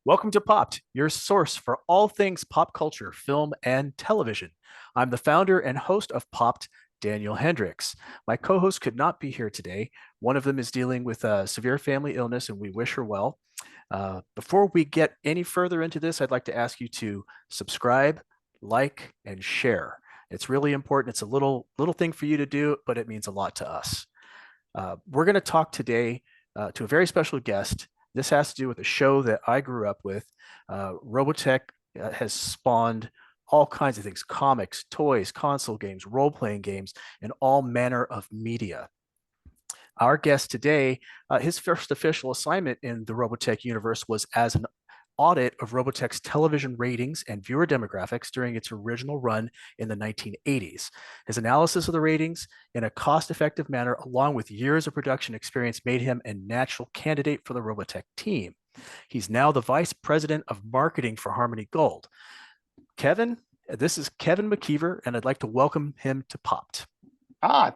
Welcome to Popped, your source for all things pop culture, film, and television. I'm the founder and host of Popped, Daniel Hendricks. My co host could not be here today. One of them is dealing with a severe family illness, and we wish her well. Before we get any further into this, I'd like to ask you to subscribe, like, and share. It's really important. It's a little thing for you to do, but it means a lot to us. We're going to talk today to a very special guest. This has to do with a show that I grew up with. Robotech has spawned all kinds of things: comics, toys, console games, role playing games, and all manner of media. Our guest today, his first official assignment in the Robotech universe was as an audit of Robotech's television ratings and viewer demographics during its original run in the 1980s. His analysis of the ratings in a cost-effective manner, along with years of production experience, made him a natural candidate for the Robotech team. He's now the vice president of marketing for Harmony Gold. Kevin, this is Kevin McKeever, and I'd like to welcome him to Popped.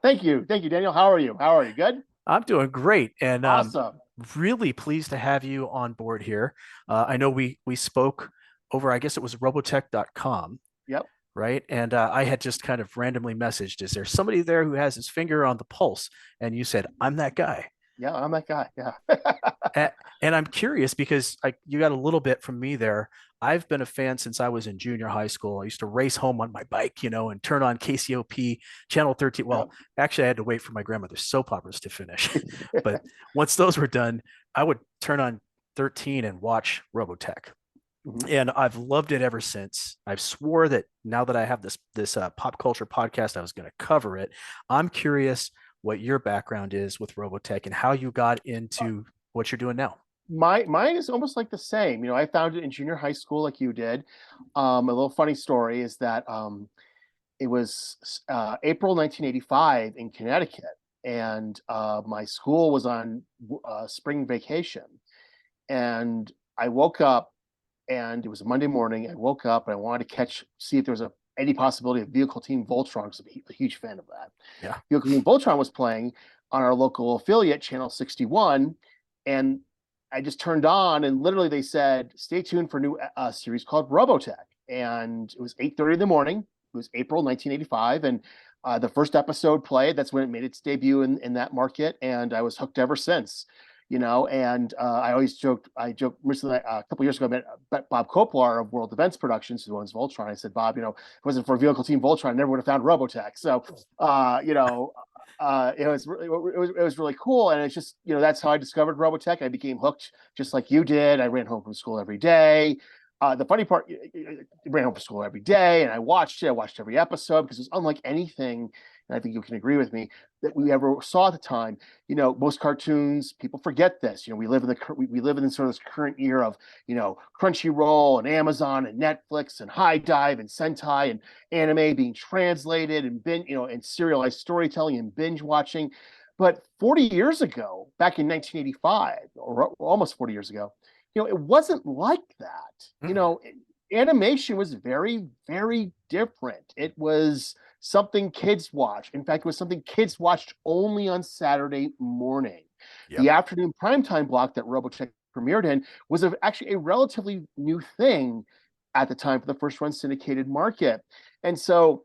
Thank you, Daniel. How are you? Good. I'm doing great, and Awesome. really pleased to have you on board here. I know we spoke over, I guess it was robotech.com, Yep. right? And I had just kind of randomly messaged, is there somebody there who has his finger on the pulse? And you said, I'm that guy. Yeah, I'm that guy. Yeah. And I'm curious because you got a little bit from me there. I've been a fan since I was in junior high school. I used to race home on my bike, and turn on KCOP channel 13. Well, actually, I had to wait for my grandmother's soap operas to finish. But once those were done, I would turn on 13 and watch Robotech. Mm-hmm. And I've loved it ever since. I've swore that now that I have this pop culture podcast, I was going to cover it. I'm curious what your background is with Robotech and how you got into what you're doing now. Mine is almost like the same. I found it in junior high school, like you did. A little funny story is that it was April 1985 in Connecticut, and my school was on spring vacation, and I woke up, and it was a Monday morning. I woke up and I wanted to see if there was any possibility of Vehicle Team Voltron, because I'm a huge fan of that. Yeah. Vehicle Team Voltron was playing on our local affiliate, Channel 61, and I just turned on, and literally they said, stay tuned for a new series called Robotech. And it was 8:30 in the morning. It was April 1985. And the first episode played. That's when it made its debut in that market. And I was hooked ever since, and I always joked recently, a couple years ago, I met Bob Koplar of World Events Productions, who owns Voltron. I said, Bob, if it wasn't for Vehicle Team Voltron, I never would have found Robotech. So, it was really cool, and it's just that's how I discovered Robotech. I became hooked, just like you did. I ran home from school every day. The funny part, I ran home from school every day, and I watched it. I watched every episode because it's unlike anything, and I think you can agree with me, that we ever saw at the time. Most cartoons, people forget this. We live in sort of this current year of Crunchyroll and Amazon and Netflix and High Dive and Sentai and anime being translated and and serialized storytelling and binge watching. But 40 years ago, back in 1985, or almost 40 years ago, it wasn't like that. Animation was very, very different. It was something kids watched. In fact, it was something kids watched only on Saturday morning. Yep. The afternoon primetime block that Robotech premiered in was actually a relatively new thing at the time for the first run syndicated market. And so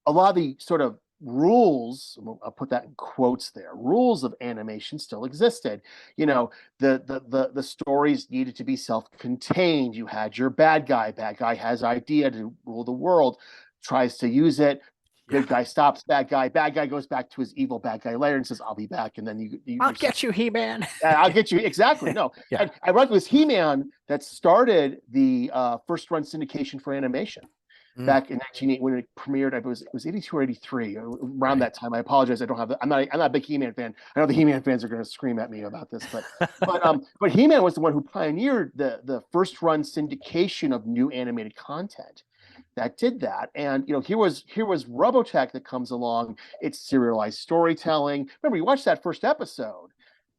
a lot of the sort of rules, I'll put that in quotes there, rules of animation still existed. The stories needed to be self-contained. You had your bad guy has idea to rule the world, tries to use it, good guy stops bad guy goes back to his evil bad guy lair and says, I'll be back. And then I'll get you, He-Man. I'll get you. Exactly. No. Yeah. And ironically, it was He-Man that started the first run syndication for animation. Back in 1980 when it premiered. It was 82 or 83, around that time. I apologize. I don't have I'm not a big He-Man fan. I know the He-Man fans are going to scream at me about this, but He-Man was the one who pioneered the first run syndication of new animated content that did that. And here was Robotech that comes along. It's serialized storytelling. Remember, you watched that first episode,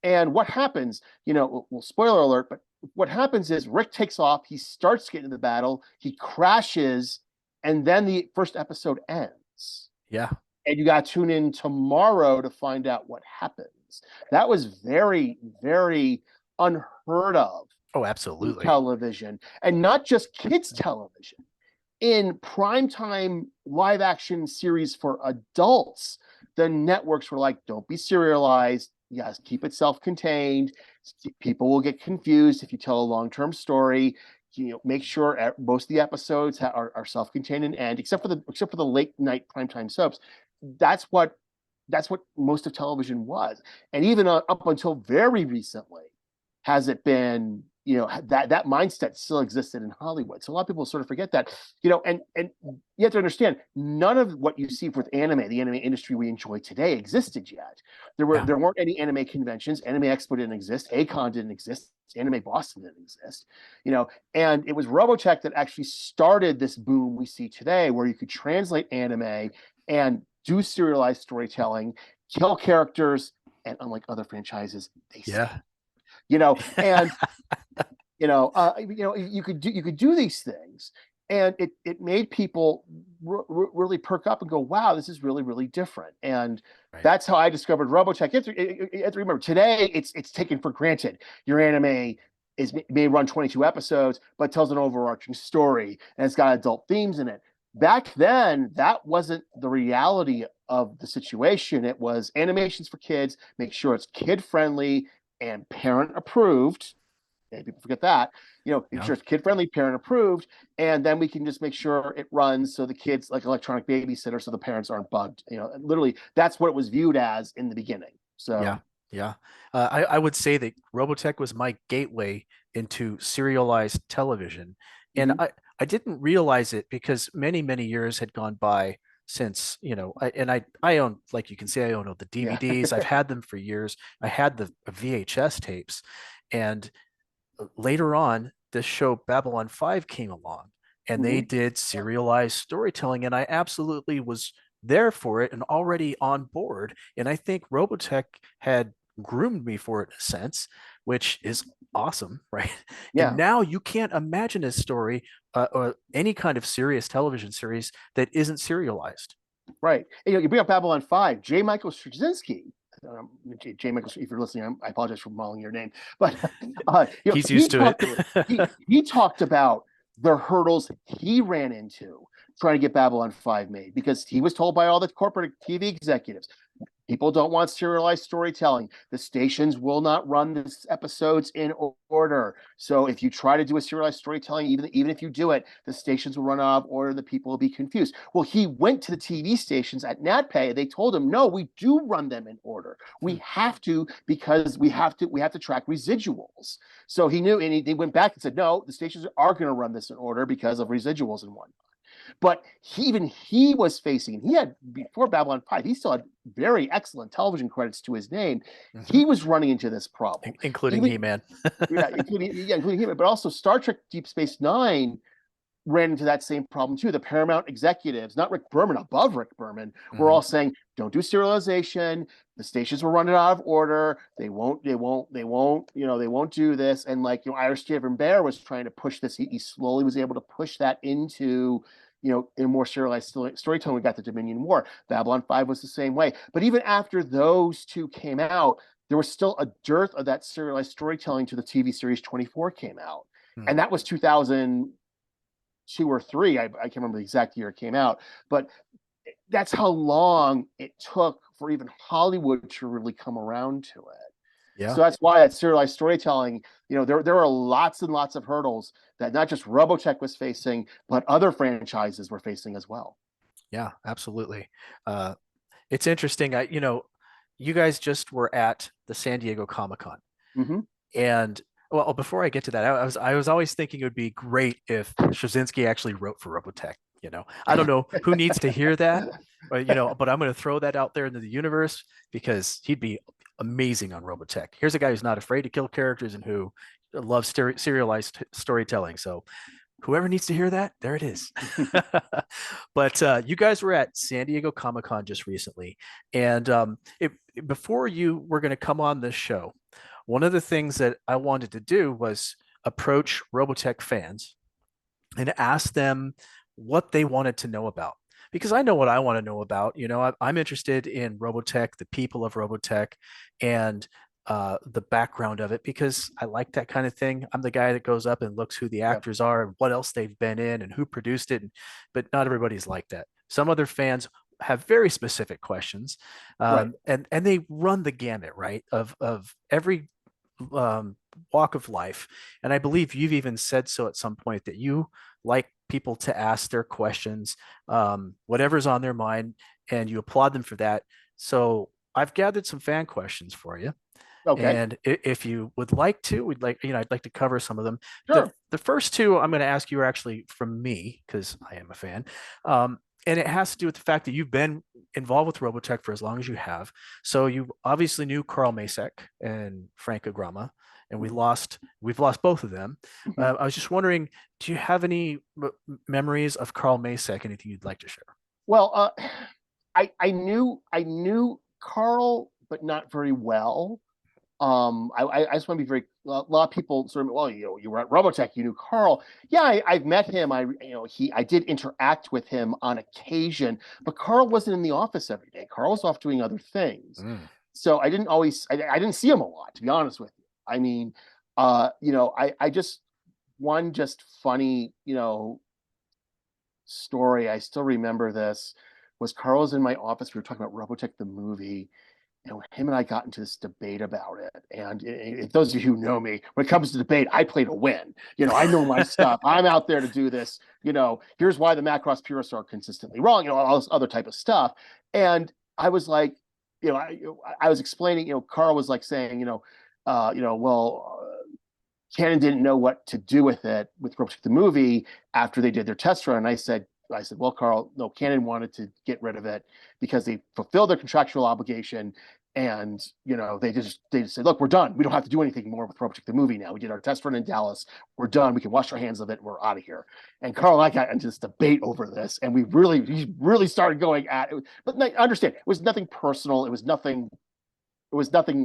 and what happens? Well, spoiler alert, but what happens is Rick takes off. He starts getting into the battle. He crashes. And then the first episode ends. Yeah. And you got to tune in tomorrow to find out what happens. That was very, very unheard of Oh, in absolutely. television, and not just kids television, in primetime live action series for adults. The networks were like, don't be serialized. Yes, keep it self-contained. People will get confused if you tell a long-term story. Make sure most of the episodes are self-contained and end, except for the late night primetime soaps. That's what that's what most of television was. And even up until very recently, has it been, that mindset still existed in Hollywood. So a lot of people sort of forget that, and you have to understand, none of what you see with anime, the anime industry we enjoy today, existed yet. Yeah. There weren't any anime conventions. Anime Expo didn't exist. ACON didn't exist. Anime Boston didn't exist, and it was Robotech that actually started this boom we see today, where you could translate anime and do serialized storytelling, kill characters, and unlike other franchises, they stay. Yeah. And you could do these things, and it made people really perk up and go, wow, this is really really different. And Right. that's how I discovered Robotech. You have to remember, today it's taken for granted. Your anime may run 22 episodes, but tells an overarching story and it's got adult themes in it. Back then, that wasn't the reality of the situation. It was animations for kids, make sure it's kid friendly and parent approved. And people forget that, make Yeah. sure it's kid friendly, parent approved, and then we can just make sure it runs so the kids, like electronic babysitter, so the parents aren't bugged. Literally, that's what it was viewed as in the beginning. Yeah. So, Yeah. I would say that Robotech was my gateway into serialized television. And mhm. I didn't realize it because many, many years had gone by since, I own, like you can see, I own all the Yeah. DVDs. I've had them for years. I had the VHS tapes. And later on, this show Babylon 5 came along and they Mhm. did serialized storytelling. And I absolutely was there for it and already on board. And I think Robotech had groomed me for it in a sense, which is awesome, right? And Yeah. now you can't imagine a story or any kind of serious television series that isn't serialized. Right. And, you bring up Babylon 5, J. Michael Straczynski. J. Michael, if you're listening, I apologize for mauling your name, but He's used to it. he talked about the hurdles he ran into trying to get Babylon 5 made, because he was told by all the corporate TV executives, people don't want serialized storytelling. The stations will not run the episodes in order. So if you try to do a serialized storytelling, even if you do it, the stations will run out of order. The people will be confused. Well, he went to the TV stations at NatPay. They told him, no, we do run them in order. We have to, because we have to track residuals. So he knew, and he went back and said, no, the stations are going to run this in order because of residuals and whatnot. But even he was facing, and he had, before Babylon 5, he still had very excellent television credits to his name. Mhm. He was running into this problem. Including Even, He-Man. including him, but also Star Trek Deep Space Nine ran into that same problem too. The Paramount executives, not Rick Berman, above Rick Berman, were Mhm. all saying, don't do serialization. The stations will run it out of order. They won't do this. And like, Irish Jevon Bear was trying to push this. He slowly was able to push that into, in more serialized storytelling. We got the Dominion War. Babylon 5 was the same way. But even after those two came out, there was still a dearth of that serialized storytelling till the TV series 24 came out. Mm. And that was 2002 or three. I can't remember the exact year it came out, but that's how long it took for even Hollywood to really come around to it. Yeah. So that's why that serialized storytelling, there are lots and lots of hurdles that not just Robotech was facing, but other franchises were facing as well. Yeah, absolutely. Uh, it's interesting. You guys just were at the San Diego Comicon, Mm-hmm. and well, before I get to that, I was always thinking it would be great if Straczynski actually wrote for Robotech. I don't know who needs to hear that, but I'm going to throw that out there into the universe because he'd be amazing on Robotech. Here's a guy who's not afraid to kill characters and who loves serialized storytelling. So whoever needs to hear that, there it is. But you guys were at San Diego Comic Con just recently, and before you were going to come on this show, one of the things that I wanted to do was approach Robotech fans and ask them what they wanted to know about. Because I know what I want to know about. I'm interested in Robotech, the people of Robotech, and the background of it because I like that kind of thing. I'm the guy that goes up and looks who the Yeah. actors are and what else they've been in and who produced it. But not everybody's like that. Some other fans have very specific questions, Right. and they run the gamut, right, of every walk of life. And I believe you've even said so at some point that you like people to ask their questions, whatever's on their mind, and you applaud them for that. So I've gathered some fan questions for you. Okay. And if you would like to, we'd like, I'd like to cover some of them. The Sure. the first two I'm going to ask you are actually from me because I am a fan. And it has to do with the fact that you've been involved with Robotech for as long as you have. So you obviously knew Carl Macek and Frank Agrama, and we've lost both of them. Mhm. I was just wondering, do you have any memories of Carl Macek? Anything you'd like to share? Well, I knew Carl, but not very well. I just want to be very. A lot of people sort of, well, you were at Robotech, you knew Carl. Yeah, I've met him. I did interact with him on occasion, but Carl wasn't in the office every day. Carl was off doing other things, Mm, so I didn't see him a lot, to be honest with you. I mean, I just one just funny, story. I still remember this. Was Carl was in my office. We were talking about Robotech the movie, and him and I got into this debate about it. And if those of you who know me, when it comes to debate, I play to win. I know my stuff. I'm out there to do this. Here's why the Macross purists are consistently wrong. All this other type of stuff. And I was like, I was explaining. Carl was like saying, well, Canon didn't know what to do with it with Robotech the movie after they did their test run. And I said, well, Carl, no, Canon wanted to get rid of it because they fulfilled their contractual obligation. And they just said, look, we're done. We don't have to do anything more with Robotech the movie now. We did our test run in Dallas. We're done. We can wash our hands of it. We're out of here. And Carl and I got into this debate over this, and he really started going at it. But understand, it was nothing personal. It was nothing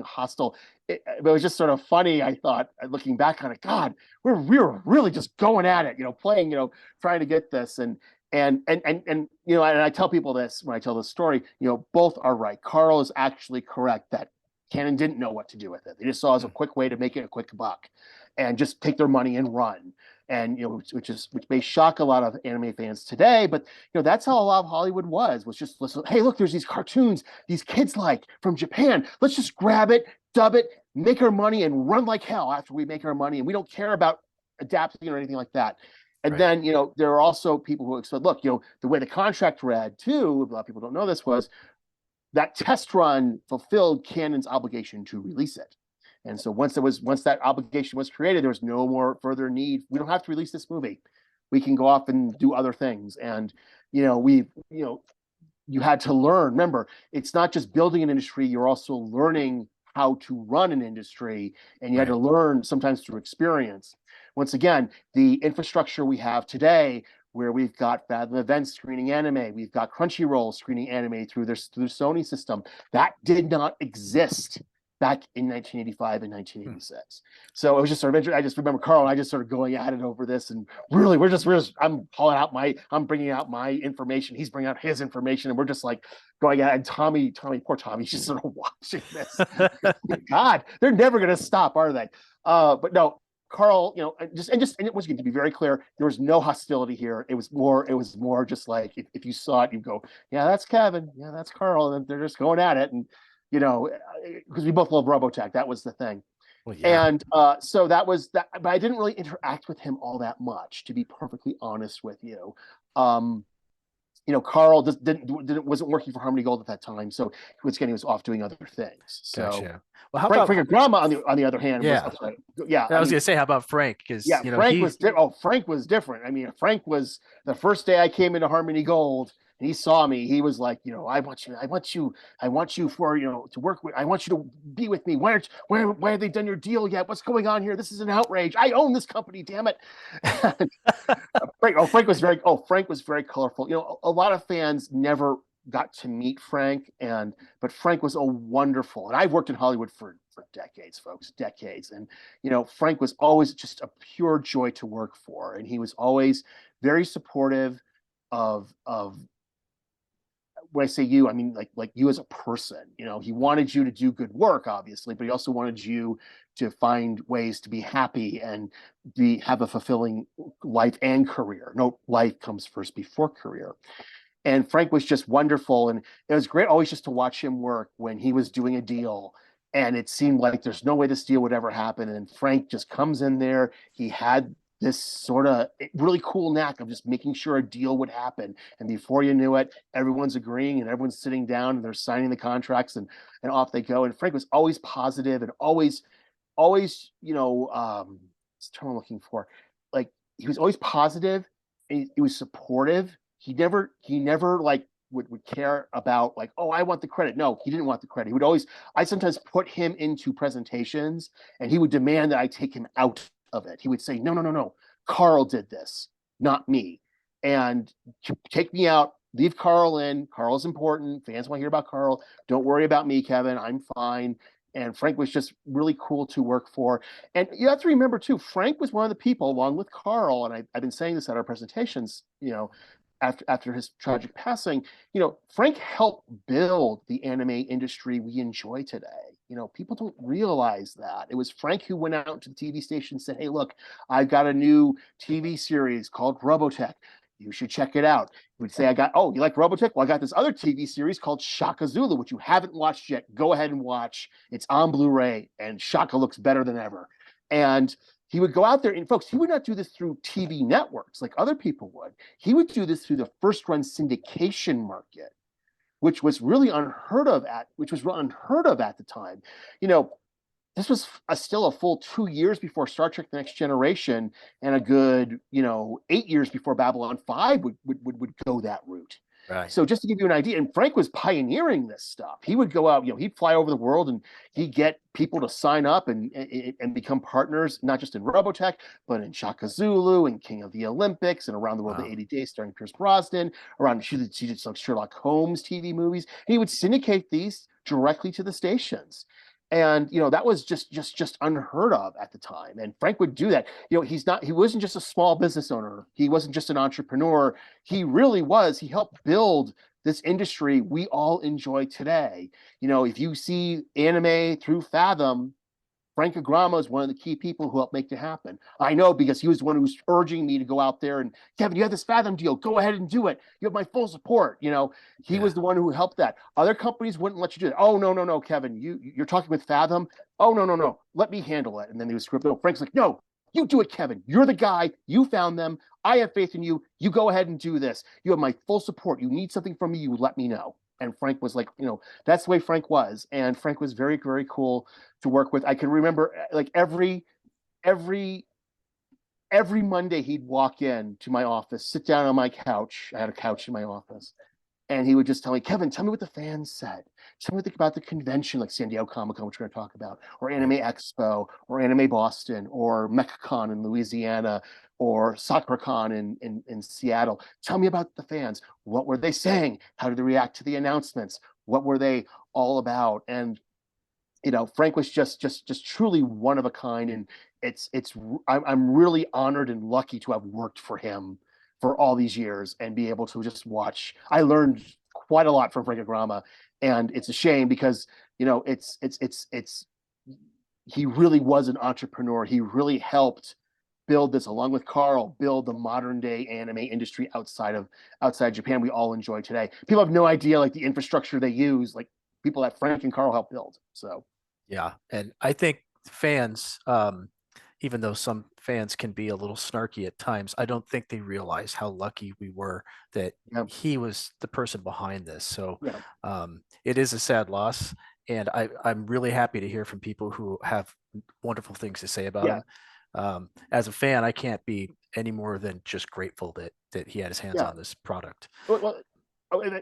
hostile. It was just sort of funny. I thought, looking back on it, God, we were really just going at it, playing, trying to get this. And I tell people this when I tell this story, both are right. Carl is actually correct that Canon didn't know what to do with it. They just saw it as a mm, quick way to make it a quick buck and just take their money and run. And which may shock a lot of anime fans today, but that's how a lot of Hollywood was just listen. Hey, look, there's these cartoons these kids like from Japan. Let's just grab it, dub it, make our money, and run like hell after we make our money, and we don't care about adapting or anything like that. And right. then there are also people who said, look, the way the contract read too, a lot of people don't know this, was that test run fulfilled Canon's obligation to release it. And so once that obligation was created, there was no more further need. We don't have to release this movie. We can go off and do other things. And you had to learn. Remember, it's not just building an industry, you're also learning how to run an industry, and you had Right. to learn sometimes through experience. Once again, the infrastructure we have today, where we've got Fathom Events screening anime, we've got Crunchyroll screening anime through their Sony system, that did not exist back in 1985 and Mm. 1986. So it was just sort of interesting. I just remember Carl and I just sort of going at it over this, and really, I'm bringing out my information, he's bringing out his information, and we're just like going at it. And poor Tommy's just sort of watching this. God, they're never going to stop, are they? But no, Carl, and it was going to be very clear. There was no hostility here. It was more just like if you saw it, you go, yeah, that's Kevin, yeah, that's Carl, and they're just going at it, and because we both love Robotech, that was the thing. Well, yeah. And so that was that, but I didn't really interact with him all that much, to be perfectly honest with you. Um, Carl wasn't working for Harmony Gold at that time, so he was off doing other things. So Gotcha. Well, how Frank about Agrama on the other hand was, yeah? I'm sorry, yeah, I was gonna say, how about Frank? Because yeah, Frank was different. I mean, Frank was the first day I came into Harmony Gold and he saw me, he was like, I want you for, to work with, I want you to be with me. Why have they done your deal yet? What's going on here? This is an outrage. I own this company, damn it. Frank was very colorful. A lot of fans never got to meet Frank, but Frank was a wonderful, and I've worked in Hollywood for decades, folks, decades. And Frank was always just a pure joy to work for, and he was always very supportive of when I say you, I mean like you as a person. He wanted you to do good work, obviously, but he also wanted you to find ways to be happy and have a fulfilling life and career. No, life comes first before career. And Frank was just wonderful, and it was great always just to watch him work when he was doing a deal and it seemed like there's no way this deal would ever happen. And Frank just comes in there. He had this sort of really cool knack of just making sure a deal would happen. And before you knew it, everyone's agreeing and everyone's sitting down and they're signing the contracts and off they go. And Frank was always positive and always, what's the term I'm looking for? Like he was always positive and he was supportive. He never like would care about like, oh, I want the credit. No, he didn't want the credit. He would always, I sometimes put him into presentations and he would demand that I take him out of it. He would say, no, no, no, no. Carl did this, not me. And take me out, leave Carl in. Carl's important. Fans want to hear about Carl. Don't worry about me, Kevin. I'm fine. And Frank was just really cool to work for. And you have to remember too, Frank was one of the people, along with Carl, and I've been saying this at our presentations, after his tragic passing, Frank helped build the anime industry we enjoy today. People don't realize that. It was Frank who went out to the TV station and said, hey, look, I've got a new TV series called Robotech. You should check it out. He would say, you like Robotech? Well, I got this other TV series called Shaka Zulu, which you haven't watched yet. Go ahead and watch. It's on Blu-ray, and Shaka looks better than ever. And he would go out there, and folks, he would not do this through TV networks like other people would. He would do this through the first-run syndication market, which was really unheard of at the time. This was still a full 2 years before Star Trek: The Next Generation, and a good 8 years before Babylon 5 would go that route. Right. So just to give you an idea, and Frank was pioneering this stuff. He would go out, he'd fly over the world and he'd get people to sign up and become partners, not just in Robotech, but in Shaka Zulu and King of the Olympics and Around the World in 80 Days starring Pierce Brosnan. She did some Sherlock Holmes TV movies. And he would syndicate these directly to the stations. And that was just unheard of at the time. And Frank would do that. He wasn't just a small business owner. He wasn't just an entrepreneur. He really was. He helped build this industry we all enjoy today. If you see anime through Fathom, Frank Agrama is one of the key people who helped make it happen. I know because he was the one who was urging me to go out there and, Kevin, you have this Fathom deal. Go ahead and do it. You have my full support. He was the one who helped that. Other companies wouldn't let you do it. Oh, no, Kevin, you're talking with Fathom. Oh, no. Let me handle it. And then he was script. No, Frank's like, no, you do it, Kevin. You're the guy. You found them. I have faith in you. You go ahead and do this. You have my full support. You need something from me, you let me know. And Frank was like, that's the way Frank was. And Frank was very, very cool to work with. I can remember like every Monday he'd walk in to my office, sit down on my couch. I had a couch in my office. And he would just tell me, Kevin, tell me what the fans said. Tell me about the convention like San Diego Comicon, which we're going to talk about, or Anime Expo, or Anime Boston, or MechaCon in Louisiana, or SakuraCon in Seattle. Tell me about the fans. What were they saying? How did they react to the announcements? What were they all about? And Frank was just truly one of a kind. And I'm really honored and lucky to have worked for him for all these years and be able to just watch. I learned quite a lot from Frank Agrama, and it's a shame because it's he really was an entrepreneur. He really helped build this, along with Carl, build the modern day anime industry outside Japan we all enjoy today. People have no idea like the infrastructure they use, like people that Frank and Carl helped build. So yeah, and I think fans, even though some fans can be a little snarky at times, I don't think they realize how lucky we were that he was the person behind this. So it is a sad loss, and I'm really happy to hear from people who have wonderful things to say about him. As a fan, I can't be any more than just grateful that he had his hands on this product. Well,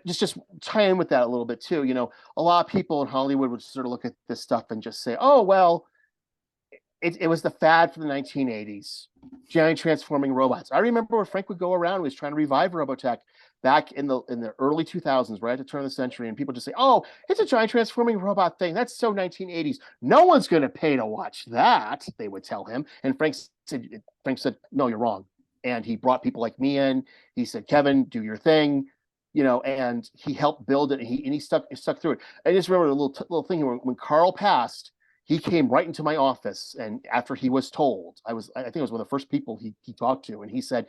just tie in with that a little bit too. A lot of people in Hollywood would sort of look at this stuff and just say, "Oh, well, it was the fad from the 1980s, giant transforming robots." I remember when Frank would go around, he was trying to revive Robotech back in the early 2000s, right at the turn of the century, and people just say, "Oh, it's a giant transforming robot thing. That's so 1980s. No one's going to pay to watch that," they would tell him. And Frank said, "No, you're wrong." And he brought people like me in. He said, "Kevin, do your thing. and he helped build it. And he stuck through it. I just remember a little thing when Carl passed. He came right into my office, and after he was told, I think I was one of the first people he talked to, and he said,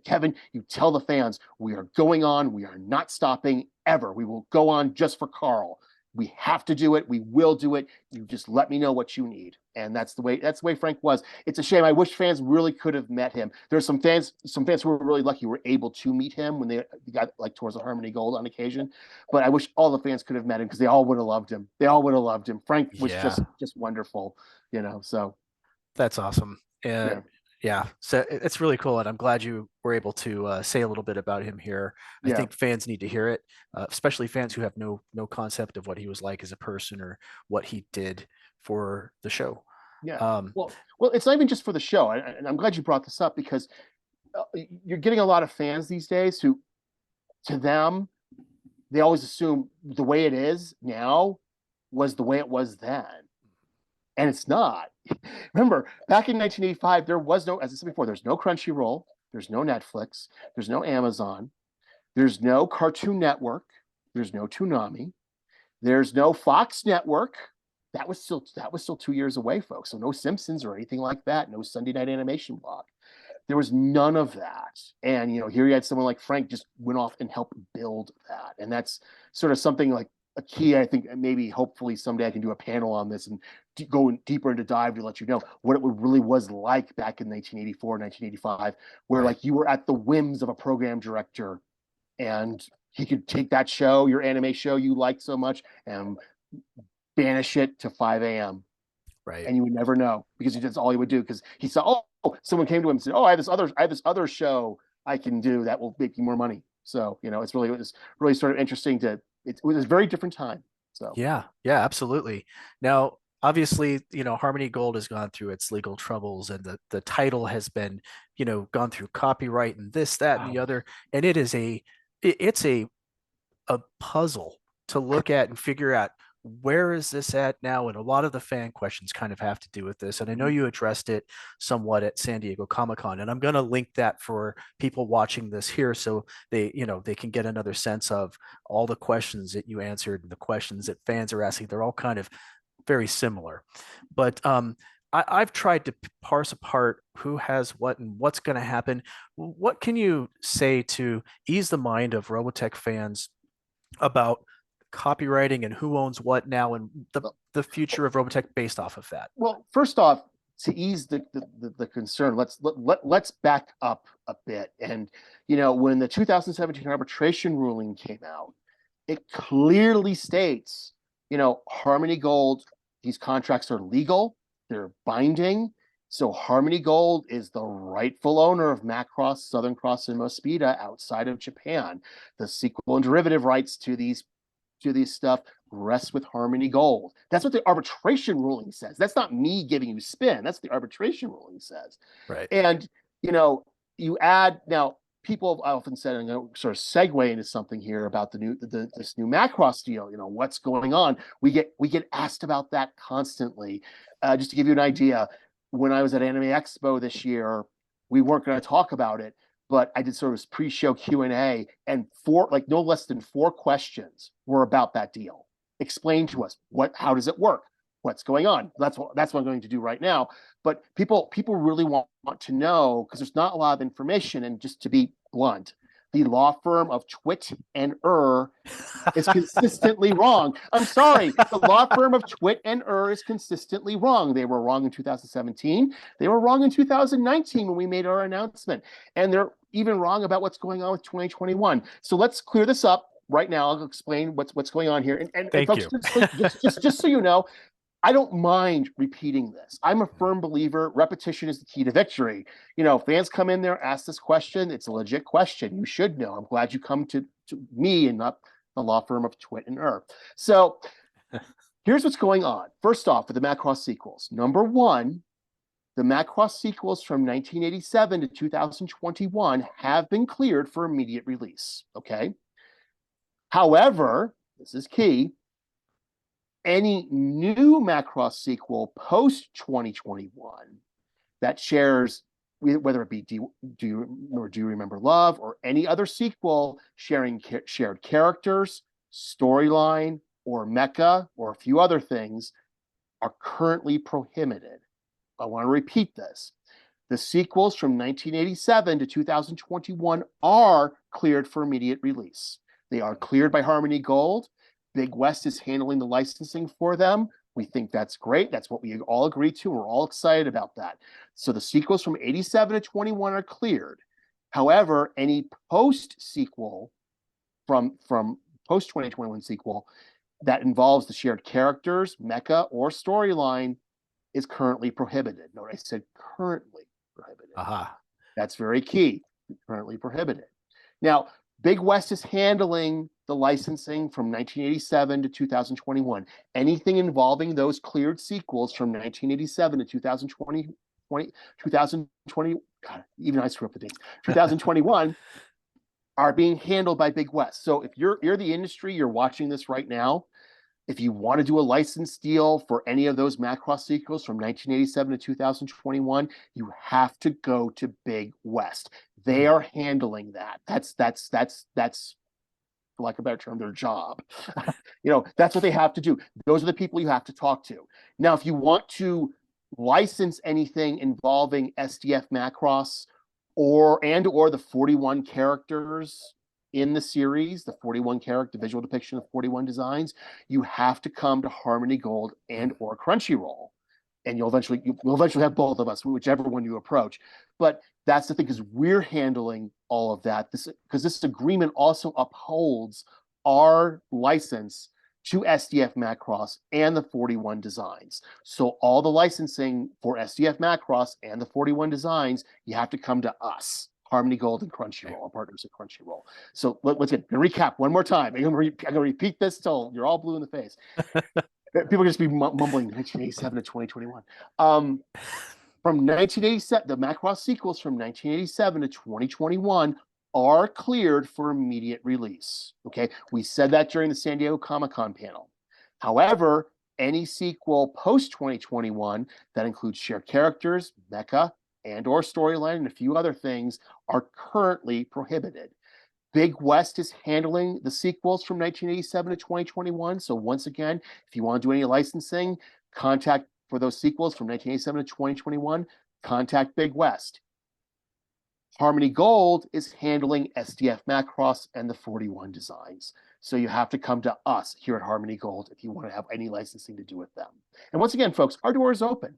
Kevin, you tell the fans we are going on, we are not stopping ever. We will go on just for Carl. We have to do it. We will do it. You just let me know what you need. And that's the way Frank was. It's a shame. I wish fans really could have met him. There's some fans who were really lucky were able to meet him when they got like towards the Harmony Gold on occasion. But I wish all the fans could have met him because they all would have loved him. They all would have loved him. Frank was Yeah, just wonderful, so that's awesome. yeah. Yeah, so it's really cool, and I'm glad you were able to say a little bit about him here. I Yeah. think fans need to hear it, especially fans who have no concept of what he was like as a person or what he did for the show. Yeah. Um, Well, it's not even just for the show. And I'm glad you brought this up because you're getting a lot of fans these days who, to them, they always assume the way it is now was the way it was then. And it's not. Remember, back in 1985, there was no, as I said before, there's no Crunchyroll, there's no Netflix, there's no Amazon, there's no Cartoon Network, there's no Toonami, there's no Fox Network. That was still 2 years away, folks. So no Simpsons or anything like that. No Sunday Night Animation Block. There was none of that. And here you had someone like Frank just went off and helped build that. And that's sort of something like a key. I think maybe hopefully someday I can do a panel on this and go deeper into dive to let you know what it really was like back in 1984, 1985, where right. like you were at the whims of a program director and he could take that show, your anime show you liked so much, and banish it to 5 a.m. Right. And you would never know because that's all he would do because he saw, someone came to him and said, I have this other show I can do that will make you more money. So, it was really sort of interesting it was a very different time. So, Yeah, yeah, absolutely. Now, obviously, Harmony Gold has gone through its legal troubles, and the title has been, gone through copyright and this, that, and the other, and it's a puzzle to look at and figure out where is this at now. And a lot of the fan questions kind of have to do with this. And I know you addressed it somewhat at San Diego Comicon, and I'm going to link that for people watching this here so they can get another sense of all the questions that you answered and the questions that fans are asking. They're all kind of very similar. But I've tried to parse apart who has what and what's going to happen. What can you say to ease the mind of Robotech fans about copywriting and who owns what now and the future of Robotech based off of that? well, first off, to ease the concern, let's back up a bit. And when the 2017 arbitration ruling came out, it clearly states, Harmony Gold, these contracts are legal, they're binding. So Harmony Gold is the rightful owner of Macross, Southern Cross, and Mospeada outside of Japan. The sequel and derivative rights to these stuff rests with Harmony Gold. That's what the arbitration ruling says. That's not me giving you spin. That's the arbitration ruling says. Right. And you add now. People have often said, and I'm going to sort of segue into something here about this new Macross deal. What's going on? We get asked about that constantly. Just to give you an idea, when I was at Anime Expo this year, we weren't going to talk about it, but I did sort of pre-show Q&A, and no less than 4 questions were about that deal. Explain to us how does it work? What's going on? That's what I'm going to do right now. But people really want to know because there's not a lot of information. And just to be blunt, the law firm of Twit and is consistently wrong. I'm sorry. The law firm of Twit and is consistently wrong. They were wrong in 2017. They were wrong in 2019 when we made our announcement. And they're even wrong about what's going on with 2021. So let's clear this up right now. I'll explain what's going on here. And Thank folks, you. just so you know, I don't mind repeating this. I'm a firm believer repetition is the key to victory. Fans come in there, ask this question. It's a legit question. You should know. I'm glad you come to me and not the law firm of Twit and So here's what's going on. First off, with the Macross sequels. Number one, the Macross sequels from 1987 to 2021 have been cleared for immediate release. Okay. However, this is key. Any new Macross sequel post 2021 that shares whether it be Do You Remember Love or any other sequel sharing shared characters, storyline, or mecha, or a few other things, are currently prohibited. I want to repeat this. The sequels from 1987 to 2021 are cleared for immediate release. They are cleared by Harmony Gold. Big West is handling the licensing for them. We think that's great. That's what we all agree to. We're all excited about that. So the sequels from 87 to 21 are cleared. However, any post-sequel from post-2021 sequel that involves the shared characters, mecha, or storyline is currently prohibited. Note I said currently prohibited. Aha. That's very key. Currently prohibited. Now, Big West is handling the licensing from 1987 to 2021. Anything involving those cleared sequels from 1987 to 2020, 2020, God, even I screw up the dates, 2021 are being handled by Big West. So if you're the industry, you're watching this right now, if you want to do a license deal for any of those Macross sequels from 1987 to 2021, you have to go to Big West. They are handling that. That's for lack of a better term, their job. That's what they have to do. Those are the people you have to talk to. Now, if you want to license anything involving SDF Macross or the 41 characters in the series, the 41 character visual depiction of 41 designs, you have to come to Harmony Gold and or Crunchyroll. And you'll eventually have both of us, whichever one you approach. But that's the thing, because we're handling all of that. Because this agreement also upholds our license to SDF Macross and the 41 designs. So all the licensing for SDF Macross and the 41 designs, you have to come to us, Harmony Gold and Crunchyroll, our partners at Crunchyroll. So let's recap one more time. I'm going to repeat this till you're all blue in the face. People just be mumbling 1987 to 2021. From 1987, the Macross sequels from 1987 to 2021 are cleared for immediate release. Okay, we said that during the San Diego Comicon panel. However, any sequel post 2021 that includes shared characters, mecha, and or storyline, and a few other things are currently prohibited. Big West is handling the sequels from 1987 to 2021. So once again, if you want to do any licensing, contact for those sequels from 1987 to 2021, contact Big West. Harmony Gold is handling SDF Macross and the 41 designs. So you have to come to us here at Harmony Gold if you want to have any licensing to do with them. And once again, folks, our door is open.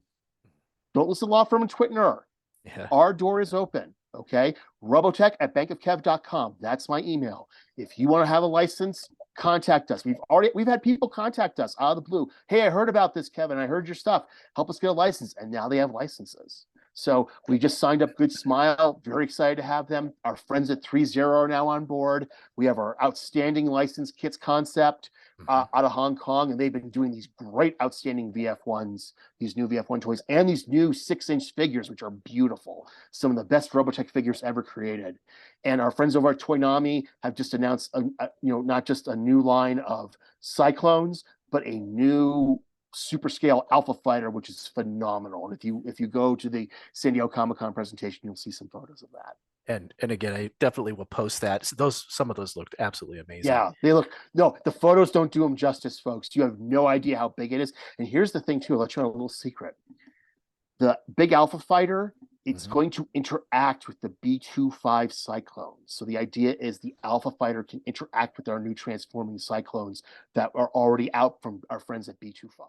Don't listen to law firm and Twitner. Yeah. Our door is open. Okay, Robotech at bankofkev.com. That's my email. If you want to have a license, contact us. We've had people contact us out of the blue. Hey, I heard about this, Kevin. I heard your stuff. Help us get a license. And now they have licenses. So we just signed up Good Smile. Very excited to have them. Our friends at 3.0 are now on board. We have our outstanding license kits concept out of Hong Kong, and they've been doing these great, outstanding VF1s, these new VF1 toys, and these new 6-inch figures, which are beautiful. Some of the best Robotech figures ever created. And our friends over at Toynami have just announced, not just a new line of Cyclones, but a new super scale Alpha Fighter, which is phenomenal. And if you go to the San Diego Comic-Con presentation, you'll see some photos of that. And again, I definitely will post that. Some of those looked absolutely amazing. Yeah, the photos don't do them justice, folks. You have no idea how big it is. And here's the thing too, I'll let you know a little secret. The big Alpha Fighter, it's going to interact with the B25 Cyclones. So the idea is the Alpha Fighter can interact with our new transforming Cyclones that are already out from our friends at B25.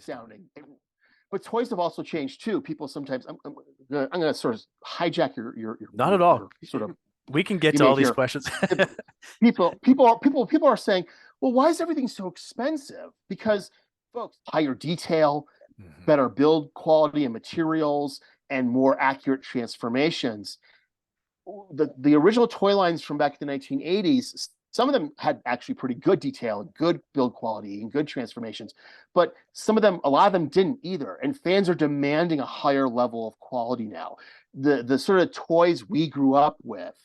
astounding. But toys have also changed too. People sometimes I'm gonna sort of hijack Not at all. your sort of We can get to all image these here. questions. People are saying, well, why is everything so expensive? Because folks, higher detail, Mhm. better build quality and materials, and more accurate transformations. The original toy lines from back in the 1980s, some of them had actually pretty good detail and good build quality and good transformations, but a lot of them didn't either. And fans are demanding a higher level of quality now. The sort of toys we grew up with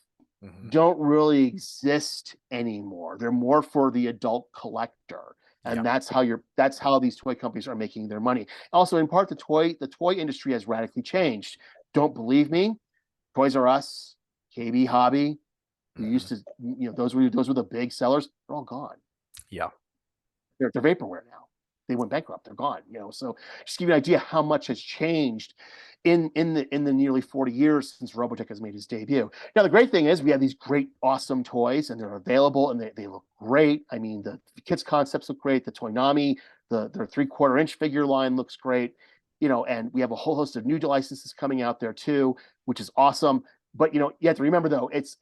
Mhm. don't really exist anymore. They're more for the adult collector. Yeah. And that's how these toy companies are making their money. Also, in part, the toy industry has radically changed. Don't believe me? Toys R Us, KB Hobby, who used Mhm. to, those were the big sellers. They're all gone. Yeah. They're vaporware now. They went bankrupt. They're gone. So just give you an idea how much has changed in the nearly 40 years since Robotech has made his debut. Now the great thing is we have these great, awesome toys, and they're available, and they look great. I mean, the kids concepts look great. The Toynami, their 3/4 inch figure line looks great. And we have a whole host of new licenses coming out there too, which is awesome. But you have to remember though, it's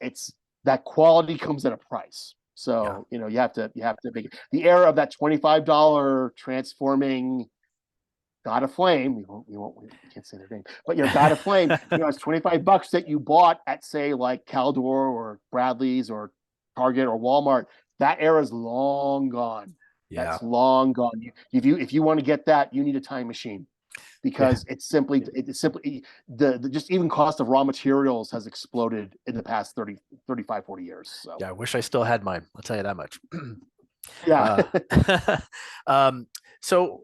that quality comes at a price. Yeah. So you have to make it. The era of that $25 transforming God of Flame. We can't say their name, but God of Flame. It's $25 that you bought at, say, like Caldor or Bradley's or Target or Walmart. That era is long gone. Yeah. That's long gone. If you want to get that, you need a time machine, Yeah. because it's simply the just even cost of raw materials has exploded in the past 30, 35, 40 years. So Yeah. I wish I still had mine. I'll tell you that much. yeah. uh, um, so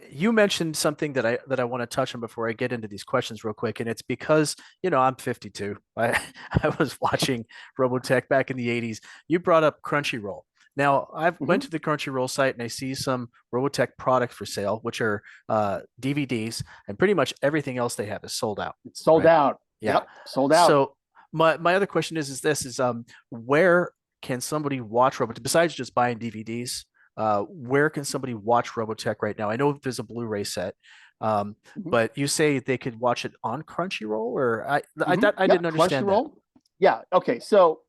you mentioned something that I want to touch on before I get into these questions real quick, and it's because I'm 52. I was watching Robotech back in the 80s. You brought up Crunchyroll. Now I've went Mhm. to the Crunchyroll site and I see some Robotech products for sale, which are DVDs, and pretty much everything else they have is sold out. It's sold Right? out. Yeah. Yep, sold out. So my other question is this is where can somebody watch Robotech besides just buying DVDs? Where can somebody watch Robotech right now? I know there's a Blu-ray set, Mhm. but you say they could watch it on Crunchyroll, or I didn't Yep, understand that. Crunchyroll. Yeah. Okay. So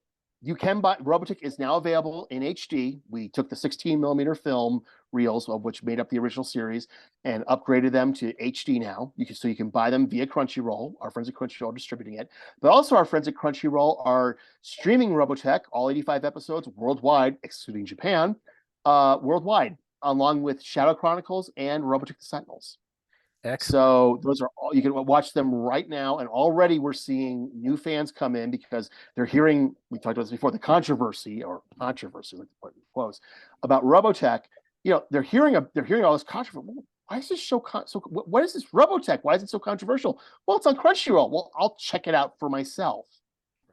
you can buy Robotech is now available in HD. We took the 16 millimeter film reels, of which made up the original series, and upgraded them to HD now. You can buy them via Crunchyroll. Our friends at Crunchyroll are distributing it, but also our friends at Crunchyroll are streaming Robotech, all 85 episodes worldwide, excluding Japan, worldwide, along with Shadow Chronicles and Robotech the Sentinels. Excellent. So those are all you can watch them right now, and already we're seeing new fans come in because they're hearing. We talked about this before, the controversy, like to put in quotes, about Robotech. They're hearing all this controversy. Why is this show so? What is this Robotech? Why is it so controversial? Well, it's on Crunchyroll. Well, I'll check it out for myself.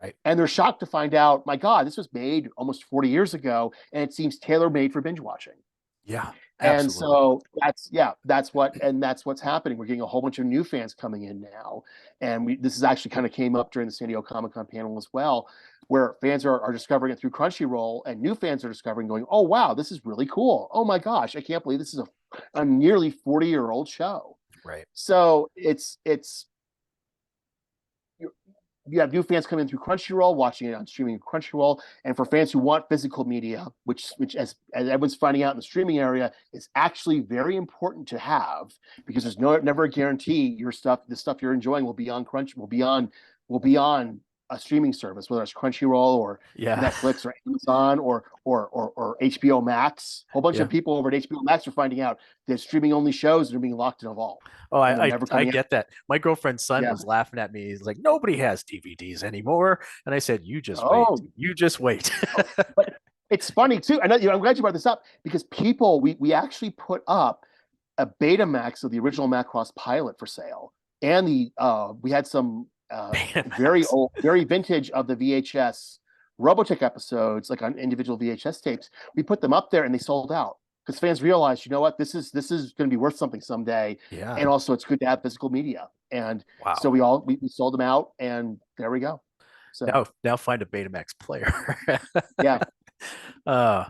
Right. And they're shocked to find out, my God, this was made almost 40 years ago, and it seems tailor made for binge watching. Yeah. And Absolutely. so that's what's happening. We're getting a whole bunch of new fans coming in now, and this is actually kind of came up during the San Diego Comicon panel as well, where fans are discovering it through Crunchyroll, and new fans are discovering, going, "Oh wow, this is really cool! Oh my gosh, I can't believe this is a nearly 40-year-old show." Right. So it's you have new fans coming through Crunchyroll, watching it on streaming Crunchyroll, and for fans who want physical media, which as everyone's finding out in the streaming area, is actually very important to have, because there's never a guarantee the stuff you're enjoying will be on will be on a streaming service, whether it's Crunchyroll or Yeah. Netflix or Amazon or HBO Max. A whole bunch Yeah. of people over at HBO Max are finding out that streaming only shows are being locked in a vault, Oh, and they're I never I coming out. get that. My girlfriend's son Yeah. was laughing at me. He's like, nobody has DVDs anymore. And I said, you just wait. Oh, You just wait. but it's funny too. I know, I'm glad you brought this up, because we actually put up a Betamax of the original Macross pilot for sale, and we had some very Betamax. old, very vintage of the VHS Robotech episodes, like on individual VHS tapes. We put them up there, and they sold out because fans realized, you know what, this is going to be worth something someday, Yeah. and also it's good to have physical media. And so Wow. we sold them out, and there we go. So Now find a Betamax player. yeah. uh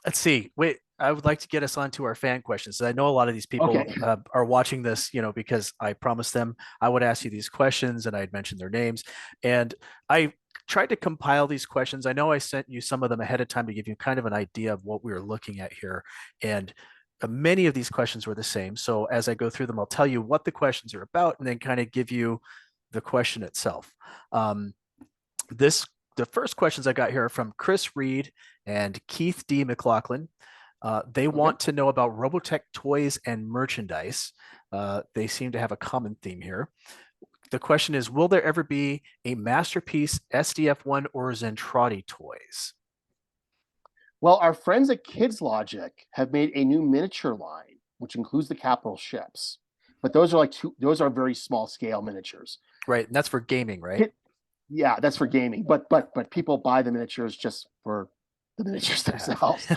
let's see. Wait. I would like to get us onto our fan questions. I know a lot of these people Okay. are watching this, because I promised them I would ask you these questions and I'd mention their names. And I tried to compile these questions. I know I sent you some of them ahead of time to give you kind of an idea of what we were looking at here. And many of these questions were the same. So as I go through them, I'll tell you what the questions are about and then kind of give you the question itself. Um, this the first questions I got here are from Chris Reed and Keith D. McLaughlin. They Okay. want to know about Robotech toys and merchandise. They seem to have a common theme here. The question is, will there ever be a Masterpiece SDF1 or Zentradi toys? Well, our friends at Kids Logic have made a new miniature line, which includes the capital ships. But those are very small scale miniatures. Right, and that's for gaming, right? Kid, yeah, that's for gaming. But people buy the miniatures just for the miniatures themselves.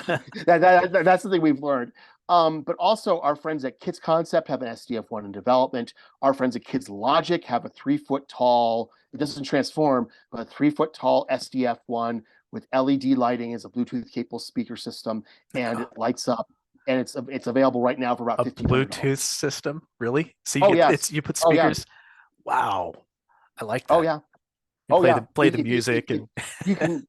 That's the thing we've learned. But also our friends at Kids Concept have an SDF1 in development. Our friends at Kids Logic have a 3 foot tall, it doesn't transform, but a 3 foot tall SDF1 with LED lighting as a Bluetooth capable speaker system, and it lights up. And it's available right now for about A $1,500. Bluetooth system, really? So Oh yes. you put Oh yeah. speakers. Wow, I like Oh that. yeah. You Oh play yeah. the music and You can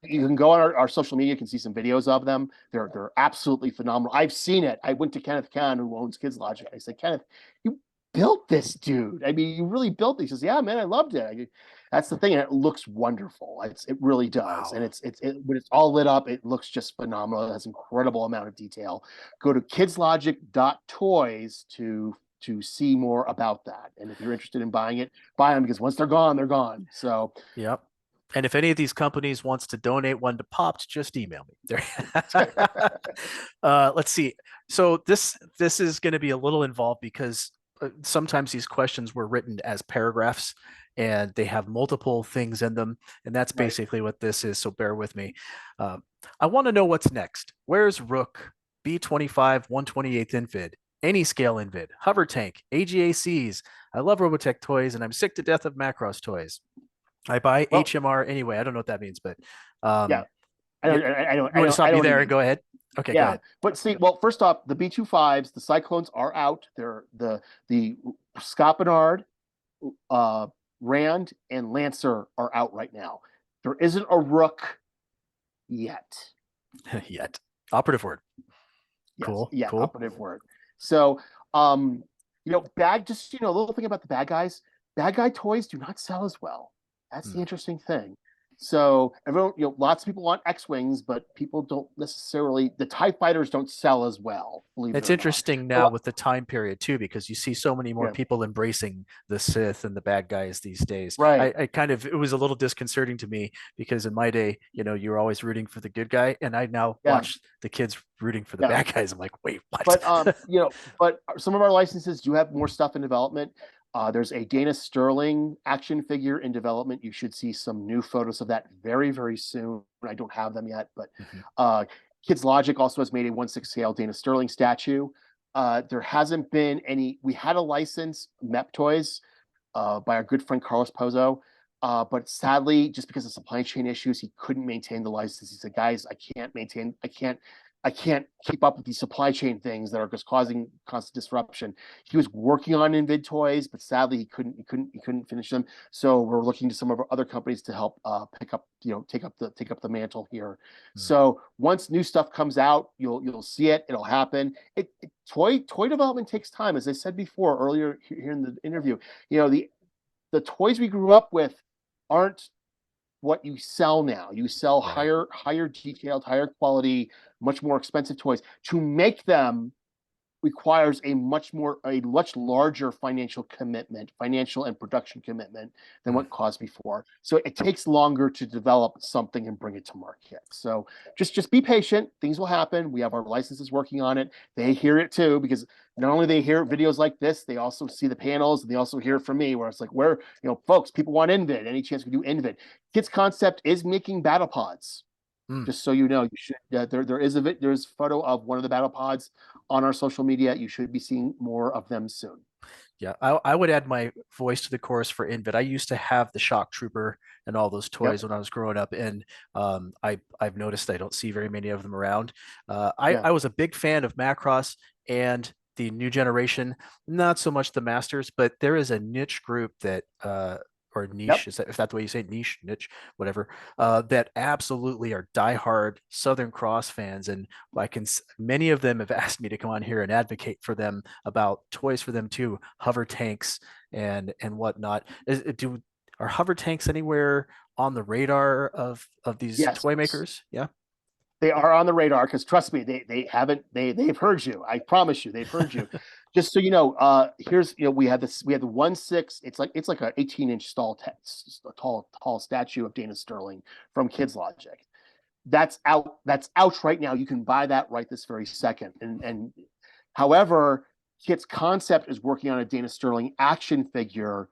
you can go on our social media. You can see some videos of them. They're absolutely phenomenal. I've seen it. I went to Kenneth Kahn, who owns Kids Logic. I said, Kenneth, you built this, dude. I mean, you really built this. He says, yeah, man, I loved it. That's the thing, and it looks wonderful. It really does, wow. and when it's all lit up, it looks just phenomenal. It has incredible amount of detail. Go to kidslogic.toys to see more about that. And if you're interested in buying it, buy them, because once they're gone, they're gone. So Yep. And if any of these companies wants to donate one to Popped, just email me. Let's see. So this is going to be a little involved because sometimes these questions were written as paragraphs and they have multiple things in them, and that's right. basically what this is. So bear with me. Uh, I want to know what's next. Where's Rook B25 128th Invid? Any scale Invid, hover tank, AGACs. I love Robotech toys, and I'm sick to death of Macross toys. I buy Well, HMR anyway. I don't know what that means, but yeah, um, I you, don't, I don't, you want to I stop know me what he there and go means. ahead? Okay, go Yeah, ahead. but see, well, first off, the B25s, the Cyclones are out. They're the Scott Bernard, uh, Rand, and Lancer are out right now. There isn't a Rook yet. Yet. Operative word. Yes, Cool, yeah, cool. operative word. So, a little thing about the bad guys. Bad guy toys do not sell as well. That's the Hmm. interesting thing. So everyone, lots of people want X-wings, but people don't necessarily. The TIE fighters don't sell as well, believe it It's or not. interesting So, now with the time period too, because you see so many more yeah, people embracing the Sith and the bad guys these days. right, I kind of it was a little disconcerting to me because in my day, you were always rooting for the good guy, and I now yeah, watch the kids rooting for the yeah. bad guys. I'm like, wait, what? But some of our licenses do have more stuff in development. There's a Dana Sterling action figure in development. You should see some new photos of that very, very soon. I don't have them yet, but Mhm. uh, Kids Logic also has made a 1/6 scale Dana Sterling statue. There hasn't been any. We had a license, MEP Toys, by our good friend Carlos Pozo. But sadly, just because of supply chain issues, he couldn't maintain the license. He said, "Guys, I can't keep up with these supply chain things that are just causing constant disruption." He was working on Invid toys, but sadly, he couldn't finish them. So we're looking to some of our other companies to help pick up, take up the mantle here. Mm. So once new stuff comes out, you'll see it. It'll happen. Toy development takes time, as I said before earlier here in the interview. The toys we grew up with aren't what you sell now. You sell Right. higher detailed, higher quality, much more expensive toys. To make them requires a much larger financial and production commitment than Mm. what caused before. So it takes longer to develop something and bring it to market. So just be patient. Things will happen. We have our licenses working on it. They hear it too, because not only they hear videos like this, they also see the panels, and they also hear it from me, where it's like, folks, people want Invid. Any chance we do Invid? Kids Concept is making battle pods. Mm. Just so you know, you should. There's a photo of one of the battle pods on our social media. You should be seeing more of them soon. Yeah, I would add my voice to the chorus for Invid. I used to have the Shock Trooper and all those Yep. toys when I was growing up, and I've noticed I don't see very many of them around. Yeah. I was a big fan of Macross and the new generation, not so much the Masters, but there is a niche group that or niche, Yep. is that if that's the way you say niche, niche, whatever, that absolutely are diehard Southern Cross fans, and many of them have asked me to come on here and advocate for them about toys for them too, hover tanks and whatnot. Are hover tanks anywhere on the radar of these Yes. toy makers? Yeah. They are on the radar because trust me, they haven't they've heard you. I promise you, they've heard you. Just so you know, here's we had the 1/6. It's like an 18-inch tall statue of Dana Sterling from Kids Logic. That's out. That's out right now. You can buy that right this very second. And however, Kit's Concept is working on a Dana Sterling action figure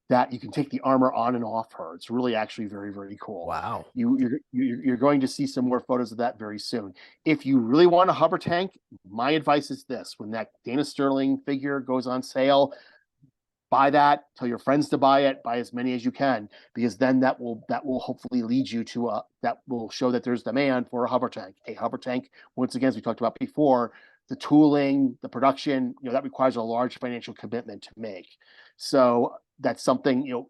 that you can take the armor on and off her. It's really actually very, very cool. Wow. You're going to see some more photos of that very soon. If you really want a hover tank, my advice is this: when that Dana Sterling figure goes on sale, buy that. Tell your friends to buy it. Buy as many as you can, because then that will hopefully lead you to that will show that there's demand for a hover tank. A hover tank, once again, as we talked about before, the tooling, the production, that requires a large financial commitment to make. So that's something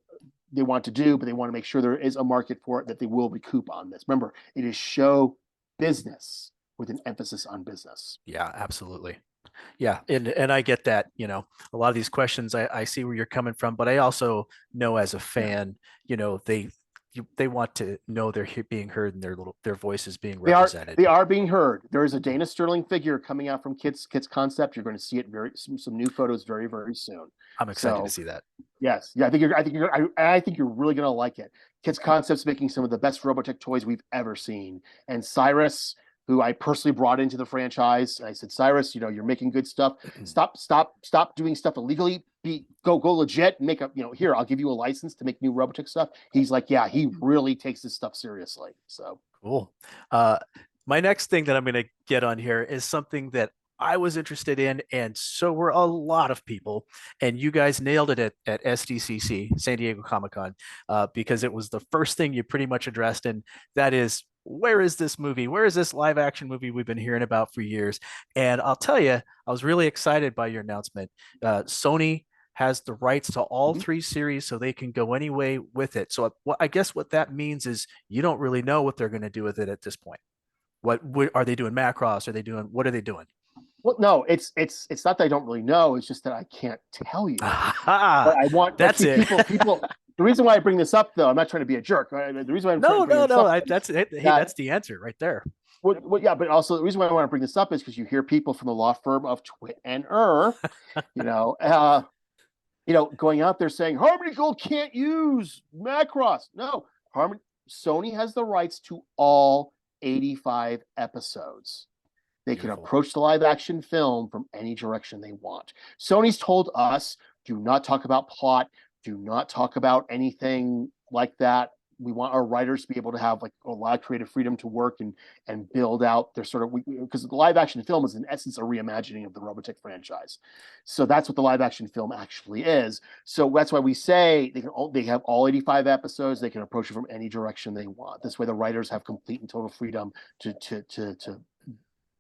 they want to do, but they want to make sure there is a market for it, that they will recoup on this. Remember, it is show business with an emphasis on business. Yeah, absolutely. Yeah, and I get that, a lot of these questions I see where you're coming from, but I also know as a Yeah. fan, they want to know they're being heard and their voice is being They are represented. they are being heard. There is a Dana Sterling figure coming out from Kit's Concept. You're going to see it some new photos very, very soon. I'm excited to So see that. yes, yeah, I think you're really going to like it. Kit's Concept's making some of the best Robotech toys we've ever seen, and Cyrus, who I personally brought into the franchise, and I said, Cyrus, you're making good stuff. Stop doing stuff illegally. Go legit and make a here. I'll give you a license to make new Robotech stuff. He's like, yeah, he really takes this stuff seriously. So Cool. Uh, my next thing that I'm going to get on here is something that I was interested in, and so were a lot of people. And you guys nailed it at SDCC, San Diego Comicon, because it was the first thing you pretty much addressed, and that is, where is this movie? Where is this live action movie we've been hearing about for years? And I'll tell you, I was really excited by your announcement. Sony has the rights to all mhm. three series, so they can go any way with it. So I guess what that means is you don't really know what they're going to do with it at this point. What are they doing? Macross? Are they doing? What are they doing? Well, no, it's not that I don't really know. It's just that I can't tell you. But Ah, I want, but that's see, it. people. The reason why I bring this up, though, I'm not trying to be a jerk. Right? The reason why I'm trying to No, bring no, this no. up is That's it. Hey, that that's the answer right there. yeah, but also the reason why I want to bring this up is because you hear people from the law firm of Twit and you know, uh, going out there saying Harmony Gold can't use Macross. No, Harmony Sony has the rights to all 85 episodes. They can Beautiful. approach the live action film from any direction they want. Sony's told us, do not talk about plot, do not talk about anything like that. We want our writers to be able to have like a lot of creative freedom to work and build out their sort of, because the live action film is in essence a reimagining of the Robotech franchise. So that's what the live action film actually is. So that's why we say they have all 85 episodes. They can approach it from any direction they want. This way, the writers have complete and total freedom to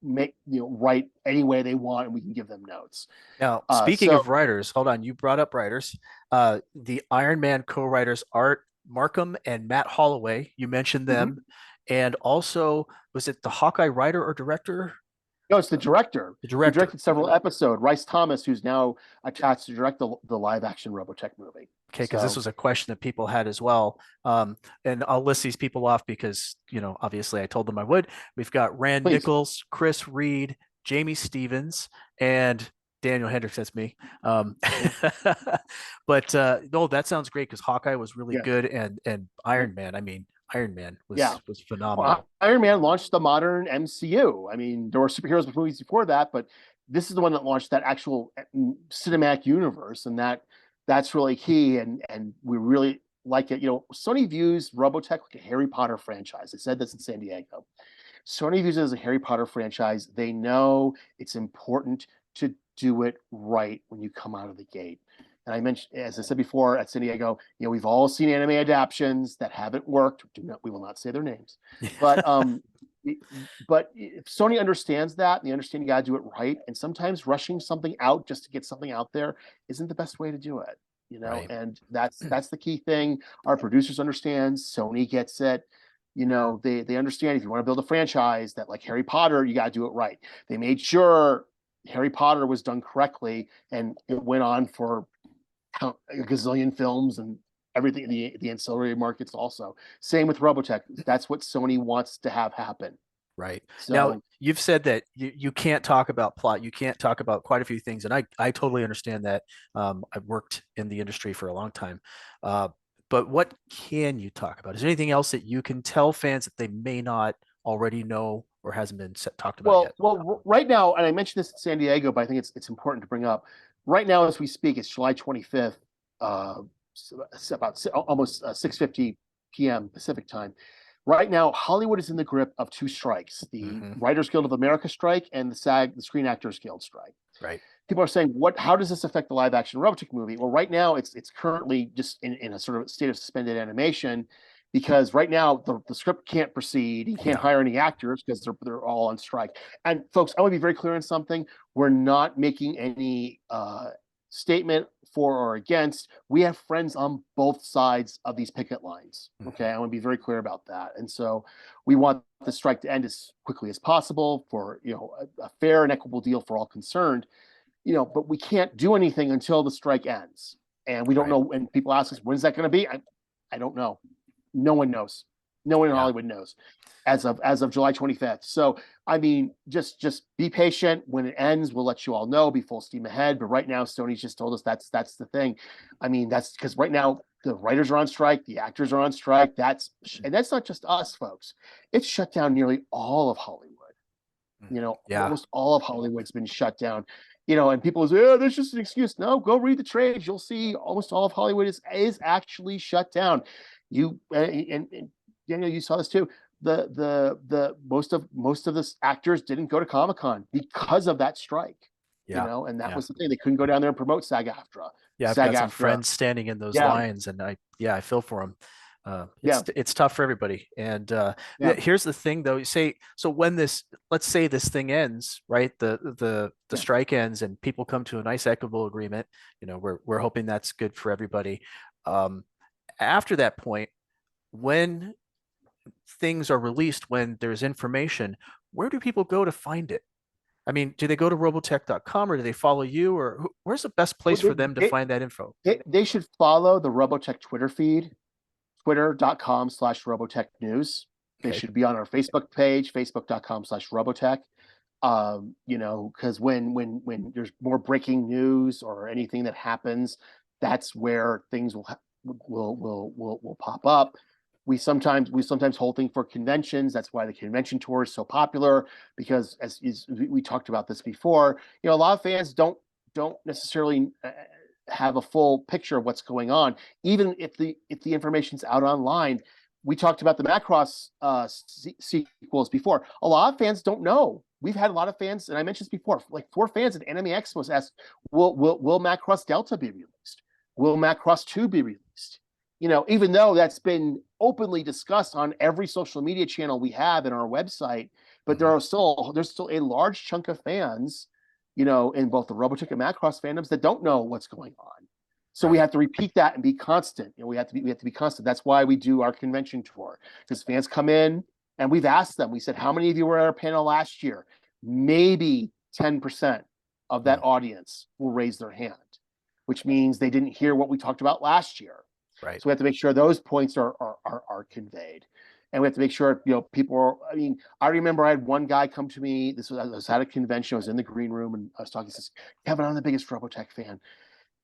make write any way they want, and we can give them notes. Now, speaking So of writers, hold on. You brought up writers. The Iron Man co-writers Art Markham and Matt Holloway. You mentioned mhm. them, and also was it the Hawkeye writer or director? No, it's the director The who director. directed several episodes, Rice Thomas, who's now attached to direct the live action Robotech movie. Okay, because this So was a question that people had as well. And I'll list these people off because, obviously I told them I would. We've got Rand please. Nichols, Chris Reed, Jamie Stevens, and Daniel Hendricks. That's me. Yeah. But no, that sounds great because Hawkeye was really Yes. good, and Yeah. Iron Man. I mean, Iron Man Yeah. was Well, phenomenal. Iron Man launched the modern MCU. I mean, there were superheroes movies before that, but this is the one that launched that actual cinematic universe, and that's really key. And we really like it. Sony views Robotech like a Harry Potter franchise. I said this in San Diego. Sony views it as a Harry Potter franchise. They know it's important to do it right when you come out of the gate. And I mentioned, as I said before, at San Diego, we've all seen anime adaptations that haven't worked. We will not say their names, but Sony understands that, and they understand you got to do it right. And sometimes rushing something out just to get something out there isn't the best way to do it. Right. And that's the key thing. Our producers understand. Sony gets it. They understand if you want to build a franchise that, like Harry Potter, you got to do it right. They made sure Harry Potter was done correctly, and it went on for a gazillion films and everything, the ancillary markets also. Same with Robotech. That's what Sony wants to have happen. Right. Now, So, you've said that you can't talk about plot. You can't talk about quite a few things. And I totally understand that. I've worked in the industry for a long time. But what can you talk about? Is there anything else that you can tell fans that they may not already know or hasn't been talked about yet? well, right now, and I mentioned this in San Diego, but I think it's important to bring up. Right now, as we speak, it's July 25th, it's about almost 6:50 p.m. Pacific time. Right now, Hollywood is in the grip of two strikes: the Writers Guild of America strike and the SAG, the Screen Actors Guild strike. Right. People are saying, how does this affect the live action Robotech movie? Well, right now it's currently just in a sort of state of suspended animation, because right now the script can't proceed. You can't hire any actors because they're all on strike. And folks, I want to be very clear on something. We're not making any statement for or against. We have friends on both sides of these picket lines. Okay, I want to be very clear about that. And so we want the strike to end as quickly as possible for a fair and equitable deal for all concerned. But we can't do anything until the strike ends. And we don't know. And people ask us, when's that going to be? I don't know. No one knows. No one in Hollywood knows as of July 25th. So, I mean, just be patient. When it ends, we'll let you all know, be full steam ahead. But right now, Sony's just told us that's the thing. I mean, that's because right now the writers are on strike, the actors are on strike. And that's not just us, folks. It's shut down nearly all of Hollywood. Almost all of Hollywood's been shut down. And people say, oh, there's just an excuse. No, go read the trades. You'll see almost all of Hollywood is actually shut down. You and Daniel, you saw this too. The most of the actors didn't go to Comic-Con because of that strike. And that was the thing. They couldn't go down there and promote SAG-AFTRA. Yeah, I've got some friends standing in those lines, and I feel for them. It's tough for everybody. And here's the thing, though. You say, so when let's say this thing ends, right? The strike ends, and people come to a nice equitable agreement. We're hoping that's good for everybody. After that point, when things are released, when there's information, where do people go to find it? I mean, do they go to robotech.com, or do they follow you, or where's the best place for them to find that info? They should follow the Robotech Twitter feed, twitter.com/Robotech News. They should be on our Facebook page, facebook.com/Robotech. Because when there's more breaking news or anything that happens, that's where things will pop up. We sometimes hold things for conventions. That's why the convention tour is so popular, because as we talked about this before, a lot of fans don't necessarily have a full picture of what's going on, even if the information's out online. We talked about the Macross sequels before. A lot of fans don't know. We've had a lot of fans, and I mentioned this before, like 4 fans at Anime Expos asked, will Macross Delta be released? Will Macross 2 be released? Even though that's been openly discussed on every social media channel we have in our website, but there's still a large chunk of fans, in both the Robotech and Macross fandoms that don't know what's going on. So we have to repeat that and be constant. We have to be constant. That's why we do our convention tour, because fans come in and we've asked them. We said, how many of you were at our panel last year? Maybe 10% of that audience will raise their hand, which means they didn't hear what we talked about last year. Right. So we have to make sure those points are conveyed, and we have to make sure people are. I mean, I remember I had one guy come to me. I was at a convention. I was in the green room, and I was talking. He says, "Kevin, I'm the biggest Robotech fan.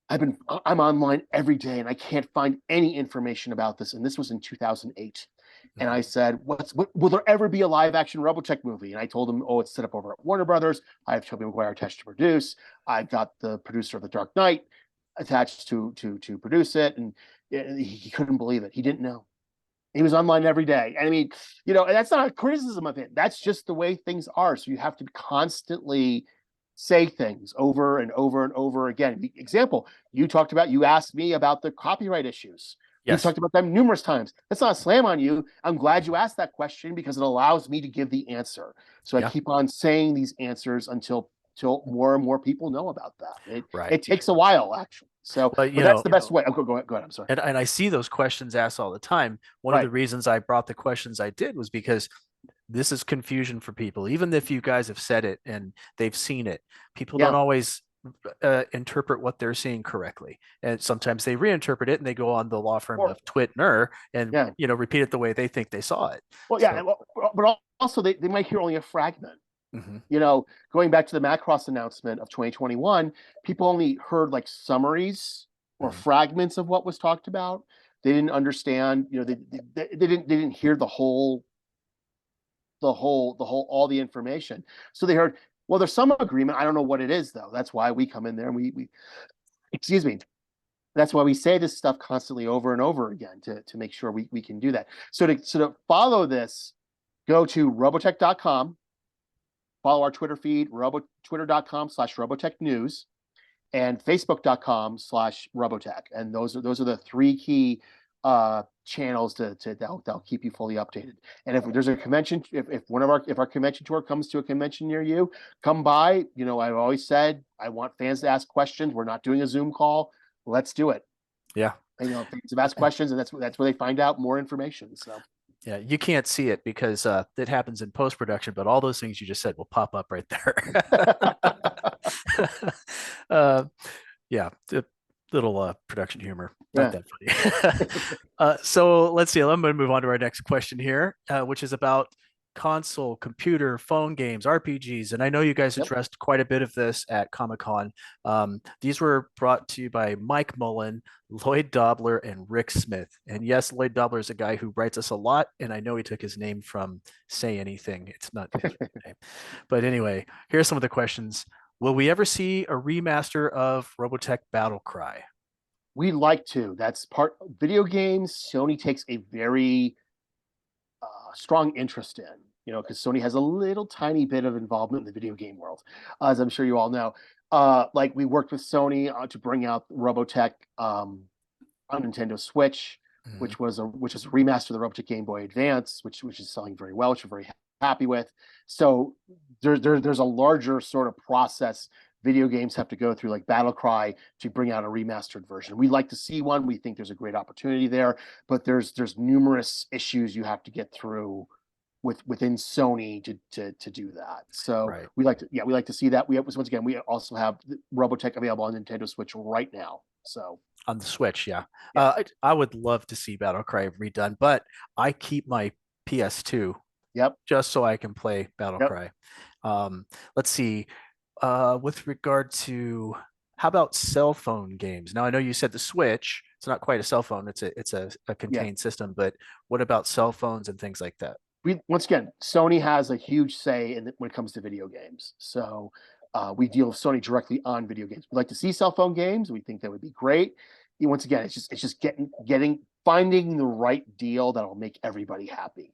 I'm online every day, and I can't find any information about this." And this was in 2008. And I said, will there ever be a live action Robotech movie? And I told him, it's set up over at Warner Brothers. I have Tobey Maguire attached to produce. I've got the producer of The Dark Knight attached to produce it. And he couldn't believe it. He didn't know. He was online every day. And I mean, and that's not a criticism of it. That's just the way things are. So you have to constantly say things over and over and over again. Example, you asked me about the copyright issues. We've Yes. talked about them numerous times. That's not a slam on you. I'm glad you asked that question because it allows me to give the answer. So I Yeah. keep on saying these answers until more and more people know about that. Right. It takes a while, actually. So, Well, but that's the best way. Oh, go ahead. Go ahead. I'm sorry. and I see those questions asked all the time. One of the Right. reasons I brought the questions I did was because this is confusion for people. Even if you guys have said it and they've seen it, people don't Yeah. always interpret what they're seeing correctly, and sometimes they reinterpret it and they go on the law firm Or of Twitner and yeah. repeat it the way they think they saw it. Well, yeah. So, But also they might hear only a fragment. mhm, Going back to the Macross announcement of 2021, people only heard like summaries or mhm. fragments of what was talked about. They didn't understand, they didn't hear the whole all the information. So they heard, well, there's some agreement. I don't know what it is though. That's why we come in there and we excuse me. That's why we say this stuff constantly over and over again to make sure we can do that. So to follow this, go to robotech.com, follow our Twitter feed, twitter.com/Robotech News, and facebook.com/Robotech. And those are the three key channels that'll keep you fully updated. And if there's a convention, if our convention tour comes to a convention near you, come by. I've always said I want fans to ask questions. We're not doing a Zoom call. Let's do it. Yeah. Fans have asked questions, and that's where they find out more information. So Yeah, you can't see it because it happens in post production, but all those things you just said will pop up right there. uh, yeah, little production humor, not yeah. that funny. So let's see. I'm going to move on to our next question here, which is about console, computer, phone games, RPGs. And I know you guys Yep. addressed quite a bit of this at Comic Con. These were brought to you by Mike Mullen, Lloyd Dobler, and Rick Smith. And yes, Lloyd Dobler is a guy who writes us a lot, and I know he took his name from Say Anything. It's not his name. But anyway, here's some of the questions. Will we ever see a remaster of Robotech Battle Cry? We like to. That's part video games. Sony takes a very strong interest in, because Sony has a little tiny bit of involvement in the video game world, as I'm sure you all know. Like we worked with Sony to bring out Robotech on Nintendo Switch, Mhm. which is a remaster of the Robotech Game Boy Advance, which is selling very well, which we're very happy with. So there's a larger sort of process video games have to go through, like Battle Cry, to bring out a remastered version. We like to see one. We think there's a great opportunity there, but there's numerous issues you have to get through within Sony to do that. So Right. we like to see that. Once again, we also have Robotech available on Nintendo Switch right now. So On the Switch, yeah. yeah. I would love to see Battle Cry redone, but I keep my PS2 Yep. just so I can play Battle Yep. Cry. Let's see. With regard to how about cell phone games? Now I know you said the Switch. It's not quite a cell phone. It's a Yeah. contained system. But what about cell phones and things like that? We once again, Sony has a huge say when it comes to video games. So we deal with Sony directly on video games. We like to see cell phone games. We think that would be great. Once again, it's just finding the right deal that'll make everybody happy.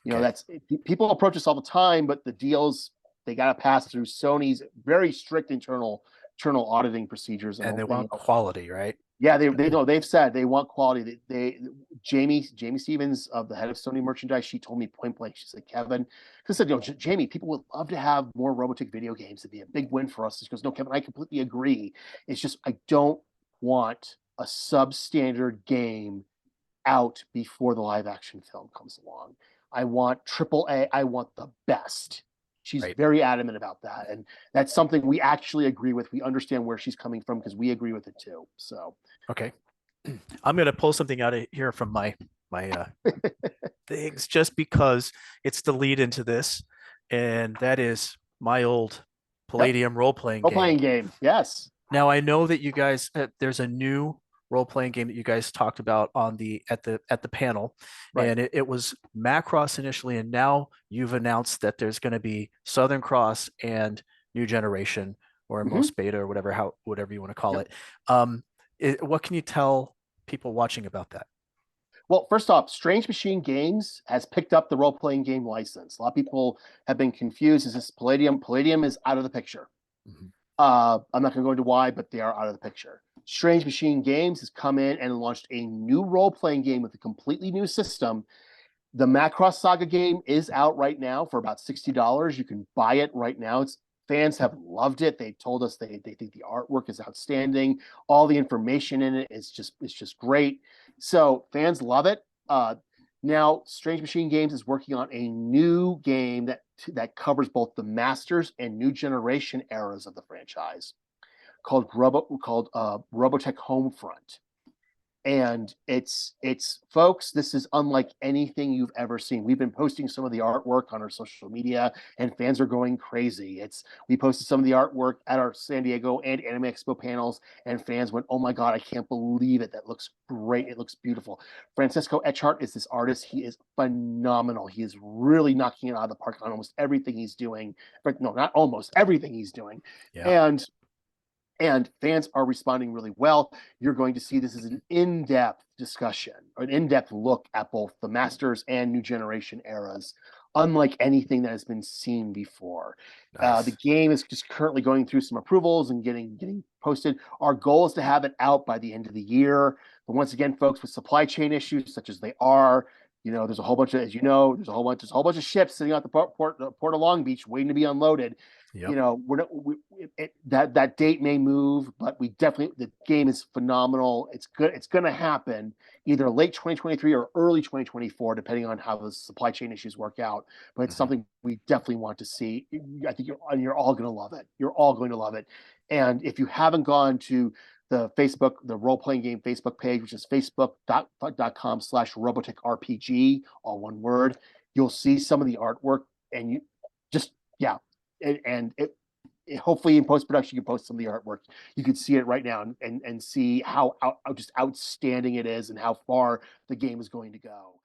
Okay, That's people approach us all the time, but the deals they got to pass through Sony's very strict internal auditing procedures, and they want and quality, right? yeah, they know they've said they want quality. Jamie Stevens, of the head of Sony merchandise, she told me point blank. She said, Kevin, she said, Jamie, people would love to have more Robotech video games. It'd be a big win for us. She goes, no, Kevin, I completely agree. It's just I don't want a substandard game out before the live action film comes along. I want triple A. I want the best. She's Right. very adamant about that, and that's something we actually agree with. We understand where she's coming from because we agree with it too. So Okay. I'm gonna pull something out of here from my things just because it's the lead into this, and that is my old yep, Palladium role playing role game. playing game. Yes, Now I know that you guys there's a new role playing game that you guys talked about on the at the panel, right. and it was Macross initially, and now you've announced that there's going to be Southern Cross and New Generation or Mm-hmm. most beta or whatever you want to call Yep. it. What can you tell people watching about that? Well, first off, Strange Machine Games has picked up the role playing game license. A lot of people have been confused. Is this Palladium? Palladium is out of the picture. Mhm. I'm not going to go into why, but they are out of the picture. Strange Machine Games has come in and launched a new role-playing game with a completely new system. The Macross Saga game is out right now for about $60. You can buy it right now. Fans have loved it. They told us they think the artwork is outstanding. All the information in it is just great. So fans love it. Now, Strange Machine Games is working on a new game that covers both the Masters and New Generation eras of the franchise, called Robotech Homefront. And it's folks, this is unlike anything you've ever seen. We've been posting some of the artwork on our social media, and fans are going crazy. We posted some of the artwork at our San Diego and Anime Expo panels, and fans went, "Oh my god, I can't believe it! That looks great. It looks beautiful." Francisco Echart is this artist. He is phenomenal. He is really knocking it out of the park on almost everything he's doing. But no, not almost everything he's doing. Yeah. And fans are responding really well. You're going to see this as an in-depth discussion, or an in-depth look at both the Masters and New Generation eras, unlike anything that has been seen before. The Nice. game is just currently going through some approvals and getting posted. Our goal is to have it out by the end of the year. But once again, folks, with supply chain issues such as they are, there's a whole bunch of, as you know, there's a whole bunch of ships sitting out the port of Long Beach waiting to be unloaded. Yep. We're not, that date may move, but the game is phenomenal. It's good. It's going to happen either late 2023 or early 2024, depending on how the supply chain issues work out. But it's Mhm. something we definitely want to see. I think you're all going to love it. You're all going to love it. And if you haven't gone to the role playing game Facebook page, which is facebook.com/Robotech RPG, all one word, you'll see some of the artwork, and you just, yeah. And hopefully in post production you can post some of the artwork. You can see it right now and see how just outstanding it is and how far the game is going to go.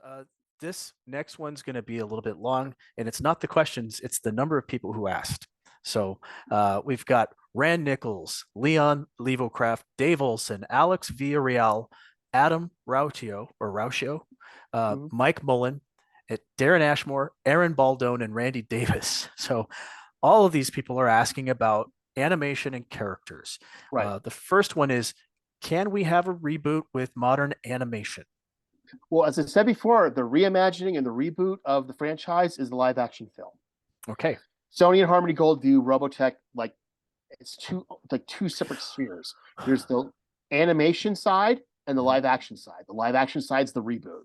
Uh, this next one's going to be a little bit long, and it's not the questions, it's the number of people who asked. So we've got Rand Nichols, Leon Levocraft, Dave Olson, Alex Villarreal, Adam Rautio, Mhm. Mike Mullen, Darren Ashmore, Aaron Baldone, and Randy Davis. So all of these people are asking about animation and characters. Right. The first one is, can we have a reboot with modern animation? Well, as I said before, the reimagining and the reboot of the franchise is the live action film. Okay. Sony and Harmony Gold view Robotech like two separate spheres. There's the animation side and the live action side. The live action side is the reboot.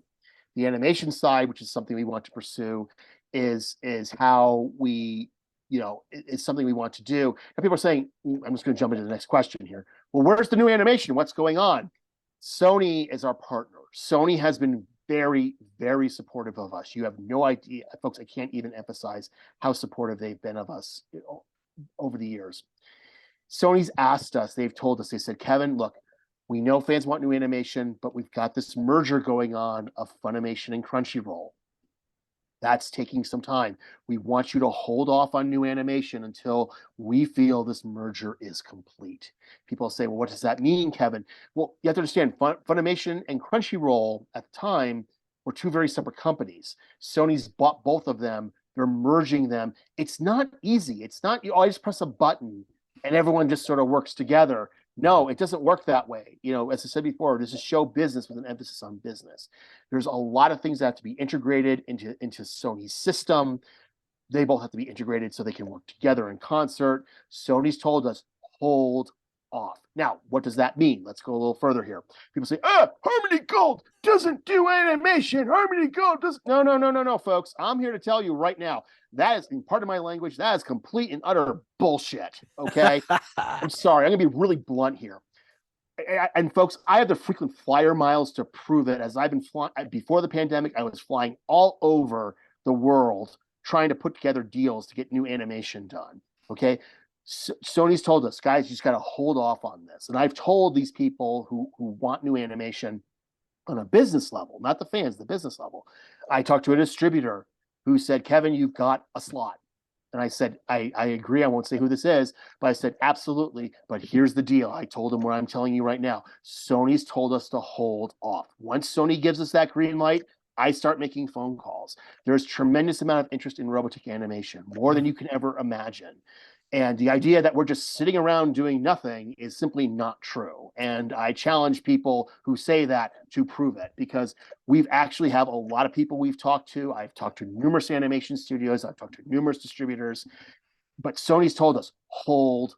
The animation side, which is something we want to pursue, is how we, is something we want to do. And people are saying, I'm just going to jump into the next question here. Well, where's the new animation? What's going on? Sony is our partner. Sony has been very, very supportive of us. You have no idea, folks. I can't even emphasize how supportive they've been of us over the years. Sony's asked us, they've told us, they said, Kevin, look, we know fans want new animation, but we've got this merger going on of Funimation and Crunchyroll. That's taking some time. We want you to hold off on new animation until we feel this merger is complete. People say, well, what does that mean, Kevin? Well, you have to understand Funimation and Crunchyroll at the time were two very separate companies. Sony's bought both of them. They're merging them. It's not easy. It's not you always press a button and everyone just sort of works together. No, it doesn't work that way. As I said before, this is show business with an emphasis on business. There's a lot of things that have to be integrated into Sony's system. They both have to be integrated so they can work together in concert. Sony's told us, hold off. Now, what does that mean? Let's go a little further here. People say, Harmony Gold doesn't do animation. Harmony Gold doesn't. No, no, no, no, no, folks. I'm here to tell you right now, that is, in part of my language, that is complete and utter bullshit. Okay. I'm sorry. I'm going to be really blunt here. And folks, I have the frequent flyer miles to prove it. As I've been flying before the pandemic, I was flying all over the world trying to put together deals to get new animation done. Okay. Sony's told us, guys, you just got to hold off on this. And I've told these people who want new animation on a business level, not the fans, the business level. I talked to a distributor who said, Kevin, you've got a slot. And I said, I agree. I won't say who this is, but I said, absolutely. But here's the deal. I told him what I'm telling you right now. Sony's told us to hold off. Once Sony gives us that green light, I start making phone calls. There's tremendous amount of interest in Robotech animation, more than you can ever imagine. And the idea that we're just sitting around doing nothing is simply not true. And I challenge people who say that to prove it, because we've actually have a lot of people we've talked to. I've talked to numerous animation studios. I've talked to numerous distributors. But Sony's told us, hold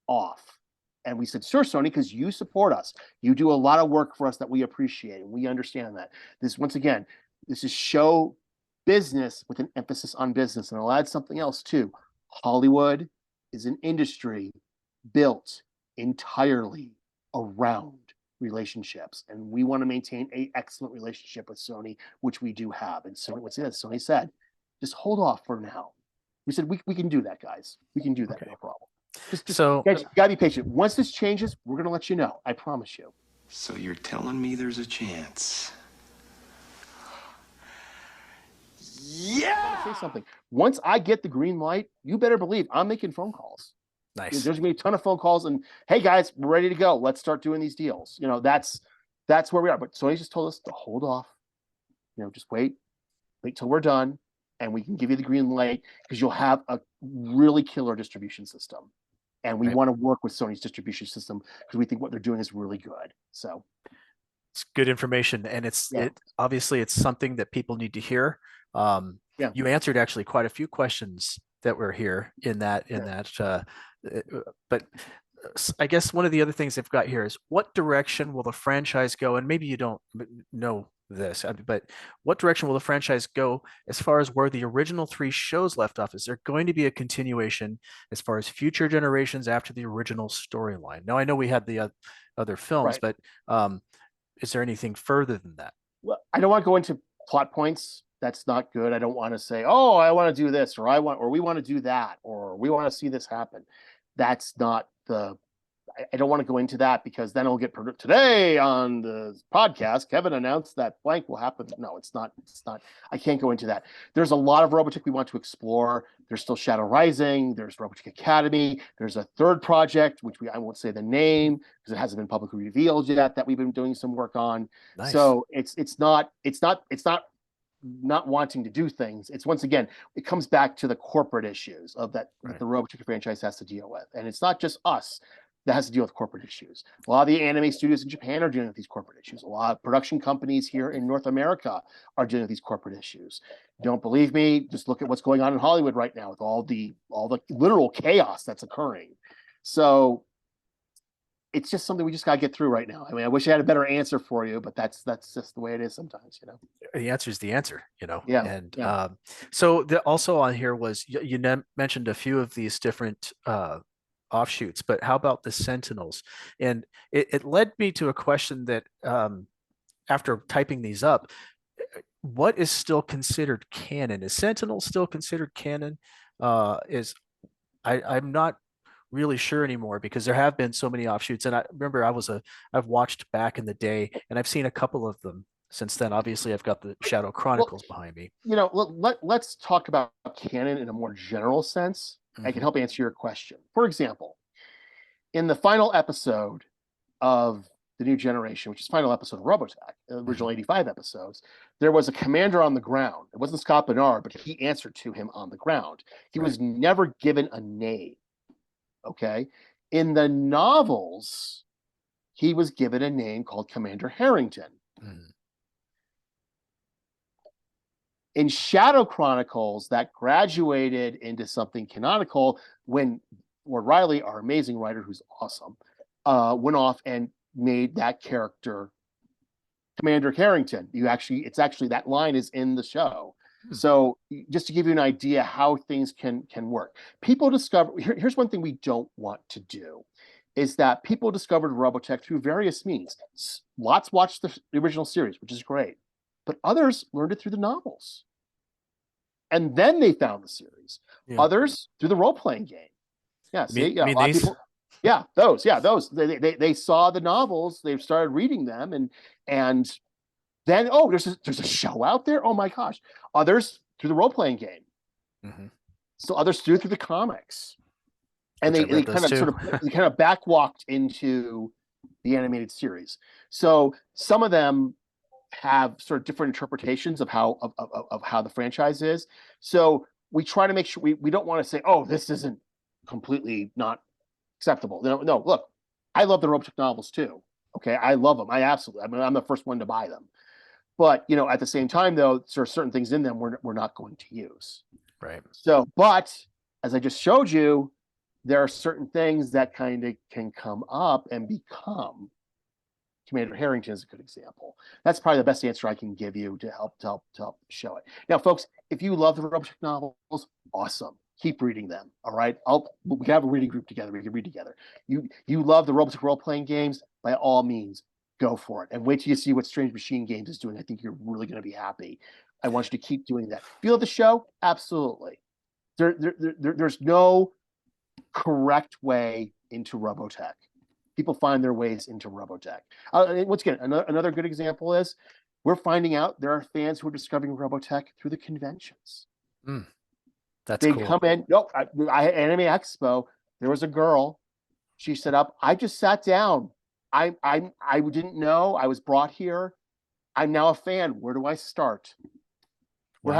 off. And we said, sure, Sony, because you support us. You do a lot of work for us that we appreciate. And we understand that. Once again, this is show business with an emphasis on business. And I'll add something else too. Hollywood is an industry built entirely around relationships. And we want to maintain an excellent relationship with Sony, which we do have. And so what's it? Sony said, just hold off for now. We said, we can do that, guys. We can do that, no problem. So guys, you gotta be patient. Once this changes, we're gonna let you know. I promise you. So you're telling me there's a chance? Yeah. Say something. Once I get the green light, you better believe I'm making phone calls. Nice. There's gonna be a ton of phone calls, and hey guys, we're ready to go. Let's start doing these deals. That's where we are. But Sony just told us to hold off. Just wait till we're done, and we can give you the green light, because you'll have a really killer distribution system. And we want to work with Sony's distribution system because we think what they're doing is really good. So it's good information, and obviously it's something that people need to hear. You answered actually quite a few questions that were here in that. But I guess one of the other things they've got here is, what direction will the franchise go? And maybe you don't know this, but what direction will the franchise go as far as where the original 3 shows left off? Is there going to be a continuation as far as future generations after the original storyline? Now, I know we had the other films, but is there anything further than that? Well, I don't want to go into plot points. That's not good. I don't want to say, oh, I want to do this, or we want to do that, or we want to see this happen. That's not I don't want to go into that, because then it'll get today on the podcast, Kevin announced that blank will happen. No, it's not. I can't go into that. There's a lot of Robotech we want to explore. There's still Shadow Rising. There's Robotech Academy. There's a third project, which I won't say the name because it hasn't been publicly revealed yet, that we've been doing some work on. Nice. So it's not wanting to do things. It's, once again, it comes back to the corporate issues of that the Robotech franchise has to deal with. And it's not just us that has to deal with corporate issues. A lot of the anime studios in Japan are dealing with these corporate issues. A lot of production companies here in North America are dealing with these corporate issues. Don't believe me? Just look at what's going on in Hollywood right now with all the literal chaos that's occurring. So it's just something we just got to get through right now. I mean, I wish I had a better answer for you, but that's just the way it is sometimes, The answer is the answer, Yeah. And so also on here was, you mentioned a few of these different offshoots, but how about the Sentinels? And it led me to a question that after typing these up, what is still considered canon? Is Sentinel still considered canon? I'm not really sure anymore, because there have been so many offshoots. And I remember I've watched back in the day, and I've seen a couple of them Since then, obviously, I've got the Shadow Well, Chronicles behind me. let's talk about canon in a more general sense. I can Mhm. help answer your question. For example, in the final episode of the New Generation, which is final episode of Robotech, original Mhm. 85 episodes, there was a commander on the ground. It wasn't Scott Bernard, but he answered to him on the ground. He Right. was never given a name. Okay. In the novels, he was given a name called Commander Harrington. Mhm. In Shadow Chronicles, that graduated into something canonical when Ward Riley, our amazing writer who's awesome, went off and made that character Commander Harrington. It's actually that line is in the show. Hmm. So just to give you an idea how things can work, people discover. Here's one thing we don't want to do, is that people discovered Robotech through various means. Lots watched the original series, which is great, but others learned it through the novels, and then they found the series. Yeah. Others through the role playing game. Yeah, see, You yeah, a mean lot of these? people. Yeah, those. They saw the novels, they started reading them, and then, oh, there's a show out there. Oh my gosh. Others through the role playing game. Mhm. So others through the comics, and Which I they read those kind of too. backwalked into the animated series. So some of them have sort of different interpretations of how the franchise is. So we try to make sure we don't want to say, oh, this isn't completely not acceptable. No, look, I love the Robotech novels too. Okay, I love them. I absolutely. I mean, I'm the first one to buy them. But at the same time, though, there are certain things in them we're not going to use. Right. So, but as I just showed you, there are certain things that kind of can come up and become. Commander Harrington is a good example. That's probably the best answer I can give you to help show it. Now, folks, if you love the Robotech novels, awesome. Keep reading them. All right. We can have a reading group together. We can read together. You love the Robotech role playing games, by all means, go for it. And wait till you see what Strange Machine Games is doing. I think you're really going to be happy. I want you to keep doing that. Feel the show? Absolutely. There's no correct way into Robotech. People find their ways into Robotech. Once again, another good example is we're finding out there are fans who are discovering Robotech through the conventions. Mm, that's They cool. come in. No, I Anime Expo. There was a girl. She set up. I just sat down. I didn't know. I was brought here. I'm now a fan. Where do I start? Wow.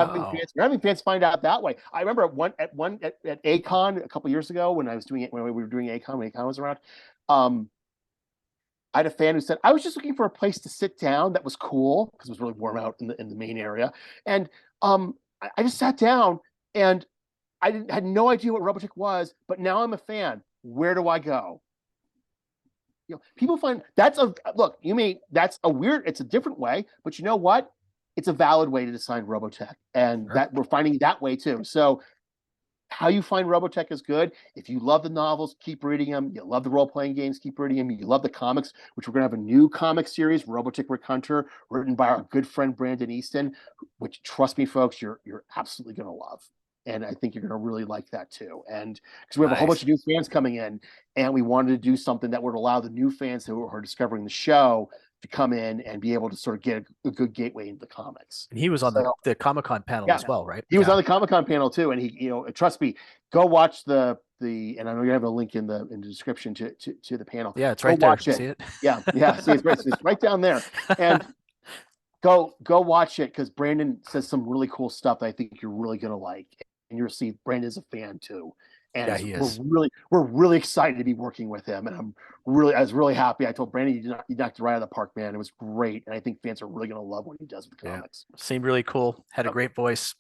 We're having fans find out that way. I remember at Acon a couple years ago when I was doing it when we were doing Acon when Acon was around. I had a fan who said, I was just looking for a place to sit down that was cool because it was really warm out in the main area. And I just sat down and had no idea what Robotech was, but now I'm a fan. Where do I go? People find that's a weird, it's a different way, but you know what? It's a valid way to define Robotech, and Sure. that we're finding that way too. So how you find Robotech is good. If you love the novels, keep reading them. You love the role playing games, keep reading them. You love the comics, which we're going to have a new comic series, Robotech Rick Hunter, written by our good friend Brandon Easton, which trust me, folks, you're absolutely going to love. And I think you're going to really like that too. And because we have a whole bunch Nice. of new fans coming in, and we wanted to do something that would allow the new fans who are discovering the show to come in and be able to sort of get a good gateway into the comics. And he was on So the Comic-Con panel yeah, as well, right? he was Yeah. on the Comic-Con panel too, and he, trust me, go watch and I know you have a link in the description to the panel. Yeah, it's Go right there. watch it. See it? Yeah. See, it's right down there, and go watch it because Brandon says some really cool stuff that I think you're really gonna like, and you'll see Brandon's a fan too. Yeah, And he we're is. really excited to be working with him, and I was really happy. I told Brandon you knocked it right out of the park, man. It was great, and I think fans are really gonna love what he does with the Yeah. comics. Seemed really cool. Had a Yep. great voice.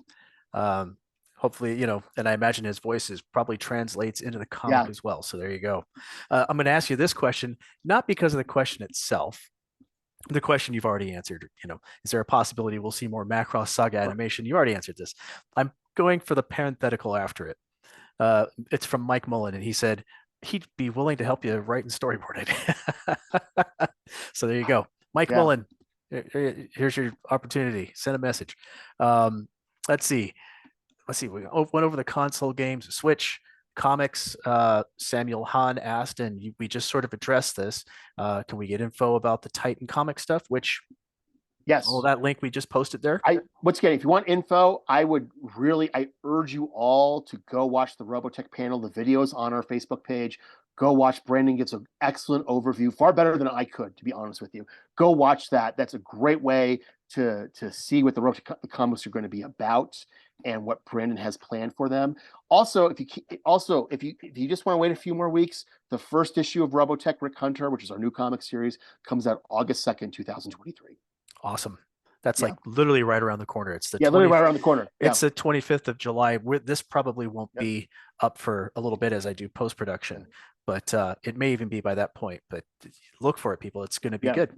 Um, hopefully, and I imagine his voice is probably translates into the comic Yeah. as well. So there you go. I'm going to ask you this question, not because of the question itself. The question you've already answered, is there a possibility we'll see more Macross Saga animation? You already answered this. I'm going for the parenthetical after it. It's from Mike Mullen, and he said he'd be willing to help you write and storyboard it. So there you go. Mike Yeah. Mullen, here's your opportunity. Send a message. Um, let's see. We went over the console games, Switch, comics. Samuel Hahn asked, and we just sort of addressed this. Can we get info about the Titan comic stuff? Which Oh, Yes. that link we just posted there. Once again, if you want info, I urge you all to go watch the Robotech panel. The videos on our Facebook page. Go watch. Brandon gives an excellent overview, far better than I could, to be honest with you. Go watch that. That's a great way to see what the Robotech comics are going to be about and what Brandon has planned for them. Also, if you just want to wait a few more weeks, the first issue of Robotech Rick Hunter, which is our new comic series, comes out August 2nd, 2023. Awesome. That's Yeah. like literally right around the corner. It's the literally right around the corner. Yeah. It's the 25th of July. This probably won't be up for a little bit as I do post production, but it may even be by that point. But look for it, people. It's going to be good.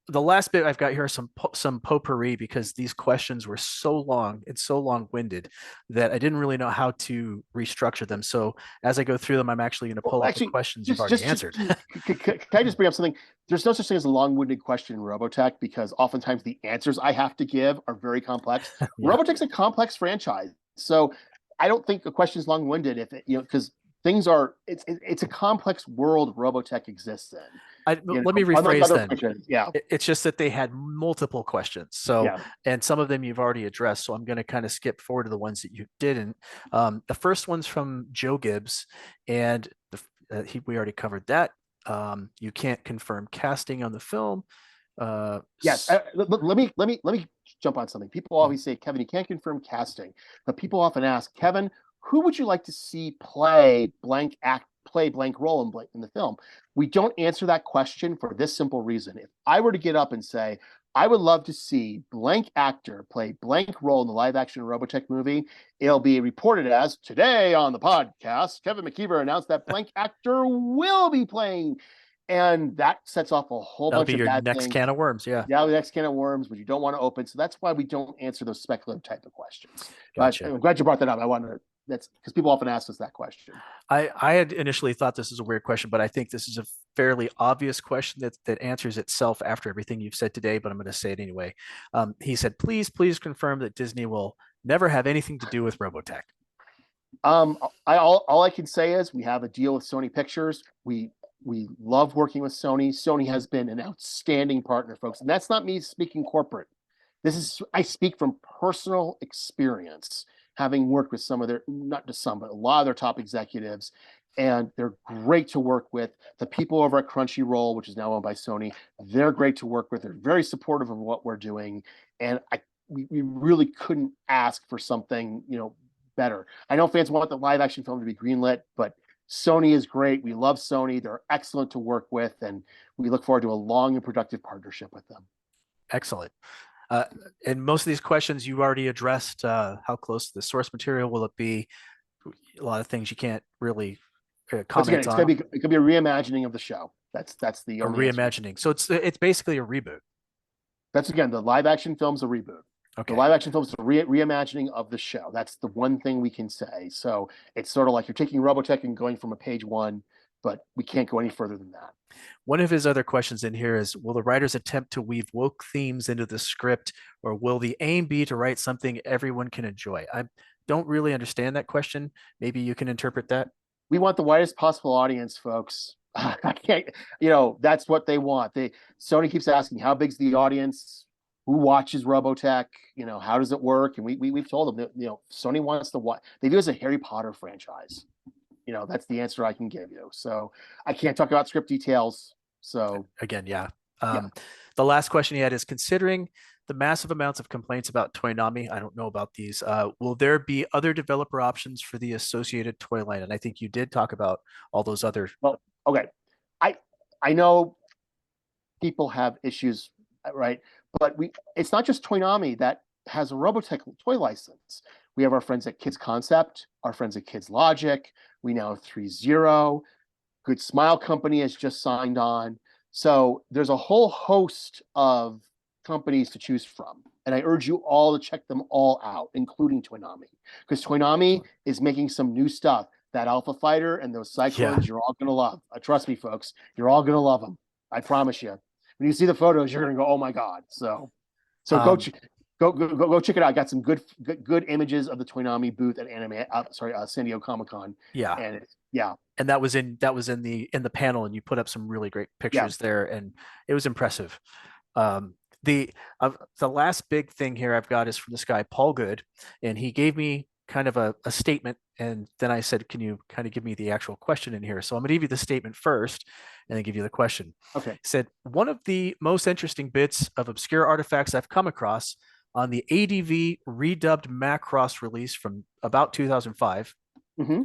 The last bit I've got here are some potpourri, because these questions were so long and so long-winded that I didn't really know how to restructure them. So as I go through them, I'm actually going to pull up the questions you've already answered. Can I just bring up something? There's no such thing as a long-winded question in Robotech, because oftentimes the answers I have to give are very complex. Robotech's a complex franchise, so I don't think a question is long-winded if it, because things are it's a complex world Robotech exists in. Let me rephrase then. Yeah. It's just that they had multiple questions. So, and some of them you've already addressed. So I'm going to kind of skip forward to the ones that you didn't. The first one's from Joe Gibbs, and we already covered that. You can't confirm casting on the film. Yes. Let me jump on something. People always say, Kevin, you can't confirm casting, but people often ask, Kevin, who would you like to see play blank role in the film? We don't answer that question for this simple reason. If I were to get up and say, I would love to see blank actor play blank role in the live action Robotech movie, it'll be reported as, today on the podcast, Kevin McKeever announced that blank actor will be playing. And that sets off a whole bunch of bad things. That'll be your next can of worms, Yeah, the next can of worms, which you don't want to open. So that's why we don't answer those speculative type of questions. Gotcha. I'm glad you brought that up. That's because people often ask us that question. I had initially thought this is a weird question, but I think this is a fairly obvious question that answers itself after everything you've said today, but I'm going to say it anyway. He said, please confirm that Disney will never have anything to do with Robotech. All I can say is we have a deal with Sony Pictures. We love working with Sony. Sony has been an outstanding partner, folks. And that's not me speaking corporate. I speak from personal experience, having worked with not just some, but a lot of their top executives, and they're great to work with. The people over at Crunchyroll, which is now owned by Sony, they're great to work with. They're very supportive of what we're doing, and we really couldn't ask for something, better. I know fans want the live action film to be greenlit, but Sony is great. We love Sony. They're excellent to work with, and we look forward to a long and productive partnership with them. Excellent. And most of these questions you already addressed. How close to the source material will it be? A lot of things you can't really comment on. It could be a reimagining of the show. That's the only reimagining. Answer. So it's basically a reboot. That's again, the live action film's a reboot. Okay. The live action film is a reimagining of the show. That's the one thing we can say. So it's sort of like you're taking Robotech and going from a page one, but we can't go any further than that. One of his other questions in here is, will the writers attempt to weave woke themes into the script, or will the aim be to write something everyone can enjoy? I don't really understand that question. Maybe you can interpret that. We want the widest possible audience, folks. I can't, that's what they want. Sony keeps asking, how big's the audience? Who watches Robotech? How does it work? And we've told them that, Sony wants to watch. They view it as a Harry Potter franchise. That's the answer I can give you. So I can't talk about script details. So again, the last question he had is, considering the massive amounts of complaints about Toynami, I don't know about these, will there be other developer options for the associated toy line? And I think you did talk about all those other. Well, okay. I know people have issues, right? But it's not just Toynami that has a Robotech toy license. We have our friends at Kids Concept, our friends at Kids Logic. We now have 3-0. Good Smile Company has just signed on. So there's a whole host of companies to choose from. And I urge you all to check them all out, including Toynami. Because Toynami is making some new stuff. That Alpha Fighter and those Cyclones, you're all going to love. Trust me, folks. You're all going to love them. I promise you. When you see the photos, you're going to go, "Oh my god!" So go check it out. I got some good images of the Toynami booth at San Diego Comicon. And that was in the panel, and you put up some really great pictures there, and it was impressive. the last big thing here I've got is from this guy Paul Good, and he gave me kind of a statement, and then I said, "Can you kind of give me the actual question in here?" So I'm going to give you the statement first, and then give you the question. Okay. He said, "One of the most interesting bits of obscure artifacts I've come across on the ADV redubbed Macross release from about 2005."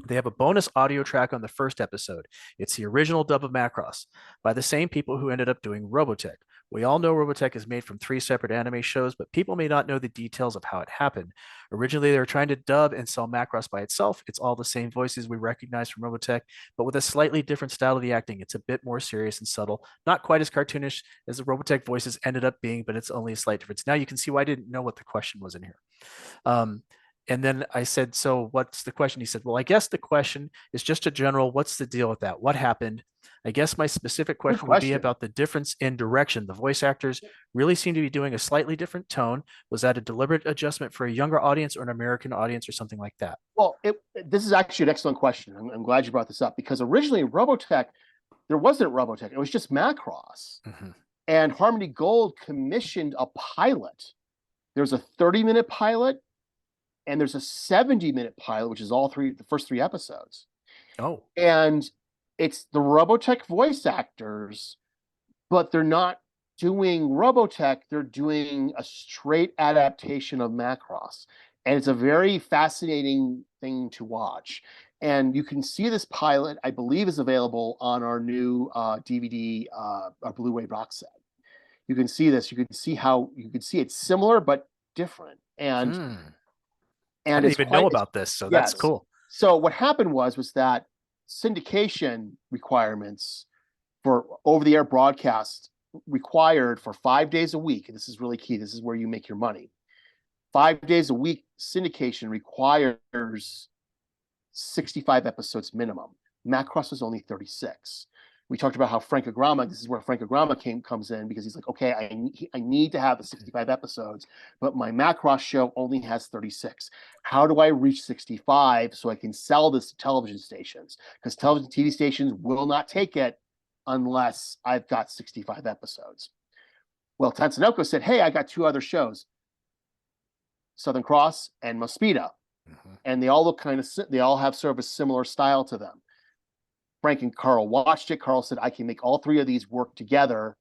They have a bonus audio track on the first episode. It's the original dub of Macross by the same people who ended up doing Robotech. We all know Robotech is made from 3 separate anime shows, but people may not know the details of how it happened. Originally, they were trying to dub and sell Macross by itself. It's all the same voices we recognize from Robotech, but with a slightly different style of the acting. It's a bit more serious and subtle, not quite as cartoonish as the Robotech voices ended up being, but it's only a slight difference. Now you can see why I didn't know what the question was in here. And then I said, "So what's the question?" He said, "Well, I guess the question is just a general, what's the deal with that? What happened? I guess my specific question would be about the difference in direction. The voice actors really seem to be doing a slightly different tone. Was that a deliberate adjustment for a younger audience or an American audience or something like that?" Well, this is actually an excellent question. I'm glad you brought this up, because originally Robotech, there wasn't Robotech. It was just Macross. And Harmony Gold commissioned a pilot. There's a 30-minute pilot, and there's a 70-minute pilot, which is the first 3 episodes. Oh. And it's the Robotech voice actors, but they're not doing Robotech. They're doing a straight adaptation of Macross. And it's a very fascinating thing to watch. And you can see this pilot, I believe, is available on our new DVD, our Blu-ray box set. You can see this. You can see it's similar but different. And I didn't even know about this, so that's cool. So what happened was that syndication requirements for over-the-air broadcast required for 5 days a week, and this is really key, this is where you make your money. 5 days a week syndication requires 65 episodes minimum. Macross was only 36. We talked about how Frank Agrama, this is where Frank Agrama comes in, because he's like, okay, I need to have the 65 episodes, but my Macross show only has 36. How do I reach 65 so I can sell this to television stations? Because television TV stations will not take it unless I've got 65 episodes. Well, Tatsunoko said, hey, I got 2 other shows, Southern Cross and Mospeada. And they all look they all have sort of a similar style to them. Frank and Carl watched it. Carl said, I can make all 3 of these work together.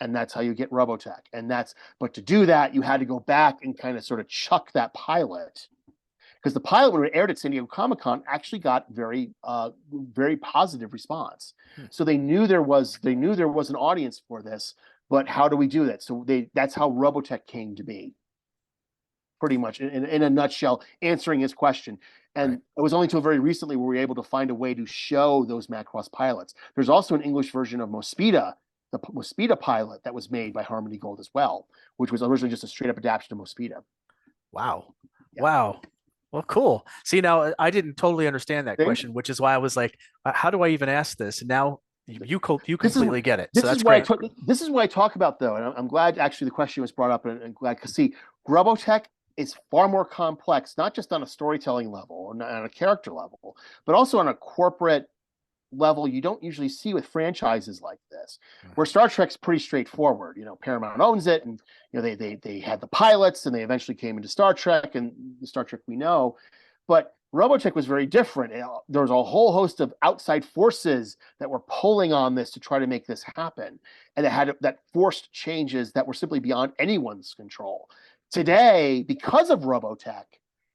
And that's how you get Robotech. But to do that, you had to go back and kind of sort of chuck that pilot. Because the pilot, when it aired at San Diego Comicon, actually got very, very positive response. So they knew there was an audience for this, but how do we do that? So that's how Robotech came to be. Pretty much in a nutshell, answering his question. And it was only until very recently where we were able to find a way to show those Macross pilots. There's also an English version of Mospeada, the Mospeada pilot that was made by Harmony Gold as well, which was originally just a straight up adaptation of Mospeada. Wow. Yeah. Wow. Well, cool. See, now I didn't totally understand that question, which is why I was like, how do I even ask this? And now you completely get it. So that's great. This is what I talk about, though. And I'm glad actually the question was brought up, and glad because see, Robotech is far more complex, not just on a storytelling level or on a character level, but also on a corporate level you don't usually see with franchises like this. Where Star Trek's pretty straightforward. Paramount owns it, and they had the pilots, and they eventually came into Star Trek and the Star Trek we know. But Robotech was very different. There was a whole host of outside forces that were pulling on this to try to make this happen, and it had that forced changes that were simply beyond anyone's control. Today, because of Robotech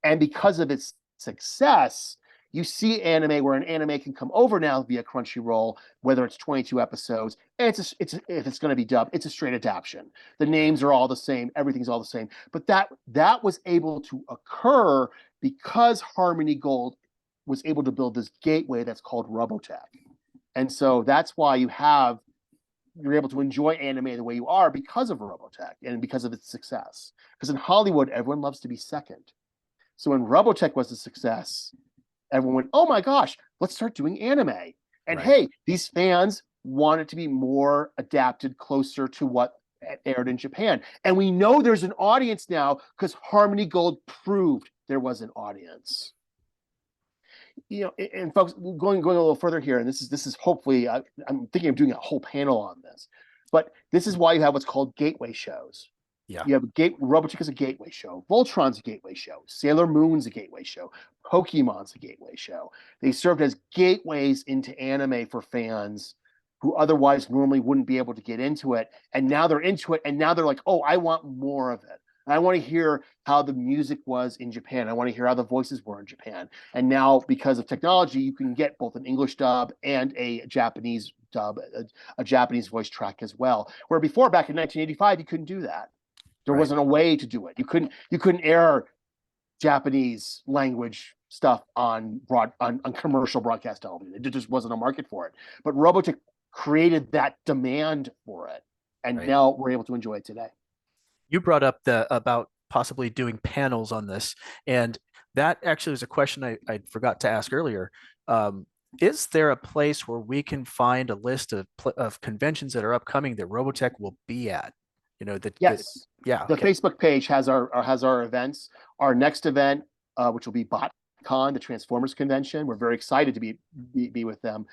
and because of its success, you see anime where an anime can come over now via Crunchyroll, whether it's 22 episodes, and if it's going to be dubbed, it's a straight adaptation. The names are all the same, everything's all the same. But that was able to occur because Harmony Gold was able to build this gateway that's called Robotech. And so that's why you're able to enjoy anime the way you are because of Robotech and because of its success. Because in Hollywood, everyone loves to be second. So when Robotech was a success, everyone went, oh my gosh, let's start doing anime. And hey, these fans want it to be more adapted closer to what aired in Japan. And we know there's an audience now because Harmony Gold proved there was an audience. And folks, going a little further here, and this is hopefully, I'm thinking of doing a whole panel on this, but this is why you have what's called gateway shows. Yeah. You have Robotech is a gateway show. Voltron's a gateway show. Sailor Moon's a gateway show. Pokemon's a gateway show. They served as gateways into anime for fans who otherwise normally wouldn't be able to get into it. And now they're into it. And now they're like, oh, I want more of it. And I want to hear how the music was in Japan. I want to hear how the voices were in Japan. And now, because of technology, you can get both an English dub and a Japanese dub, a Japanese voice track as well. Where before, back in 1985, you couldn't do that. There wasn't a way to do it. You couldn't air Japanese language stuff on commercial broadcast television. It just wasn't a market for it. But Robotech created that demand for it, and now we're able to enjoy it today. You brought up about possibly doing panels on this, and that actually was a question I forgot to ask earlier. Is there a place where we can find a list of conventions that are upcoming that Robotech will be at? You know, yes. Yeah. The Facebook page has our events. Our next event, which will be BotCon, the Transformers convention. We're very excited to be with them,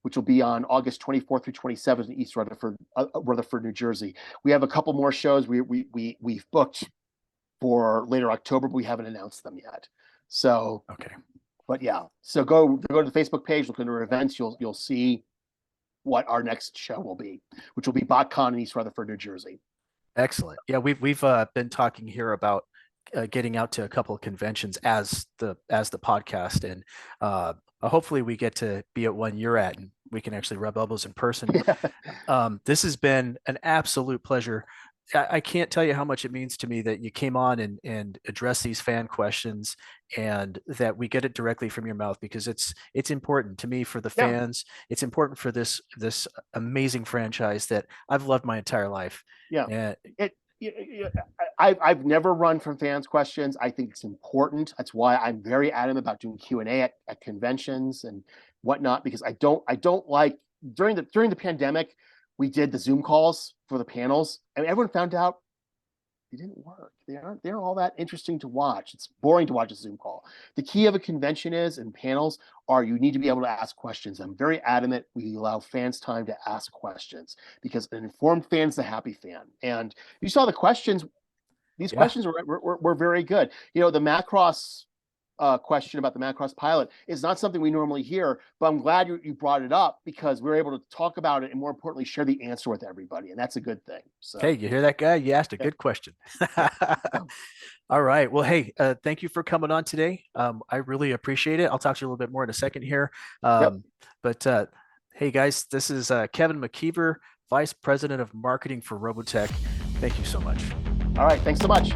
which will be on August 24th through 27th in East Rutherford, New Jersey. We have a couple more shows we've booked for later October, but we haven't announced them yet. So okay. But yeah, so go to the Facebook page, look into our events. You'll see what our next show will be, which will be BotCon in East Rutherford, New Jersey. Excellent. Yeah, we've been talking here about getting out to a couple of conventions as the podcast, and hopefully we get to be at one you're at, and we can actually rub elbows in person. This has been an absolute pleasure. I can't tell you how much it means to me that you came on and address these fan questions, and that we get it directly from your mouth, because it's important to me, for the fans. It's important for this amazing franchise that I've loved my entire life. Yeah. I've never run from fans' questions. I think it's important. That's why I'm very adamant about doing Q&A at conventions and whatnot, because I don't like during the pandemic, we did the Zoom calls for the panels, and everyone found out they didn't work. They're all that interesting to watch. It's boring to watch a Zoom call. The key of a convention and panels are you need to be able to ask questions. I'm very adamant we allow fans time to ask questions, because an informed fan is a happy fan. And you saw the questions. These questions were very good. You know, the Macross question about the Macross pilot is not something we normally hear, but I'm glad you brought it up, because we were able to talk about it and, more importantly, share the answer with everybody, and that's a good thing. So, hey, you hear that, guy? You asked a good question. All right. Well, hey, thank you for coming on today. I really appreciate it. I'll talk to you a little bit more in a second here. But hey, guys, this is Kevin McKeever, Vice President of Marketing for Robotech. Thank you so much. All right. Thanks so much.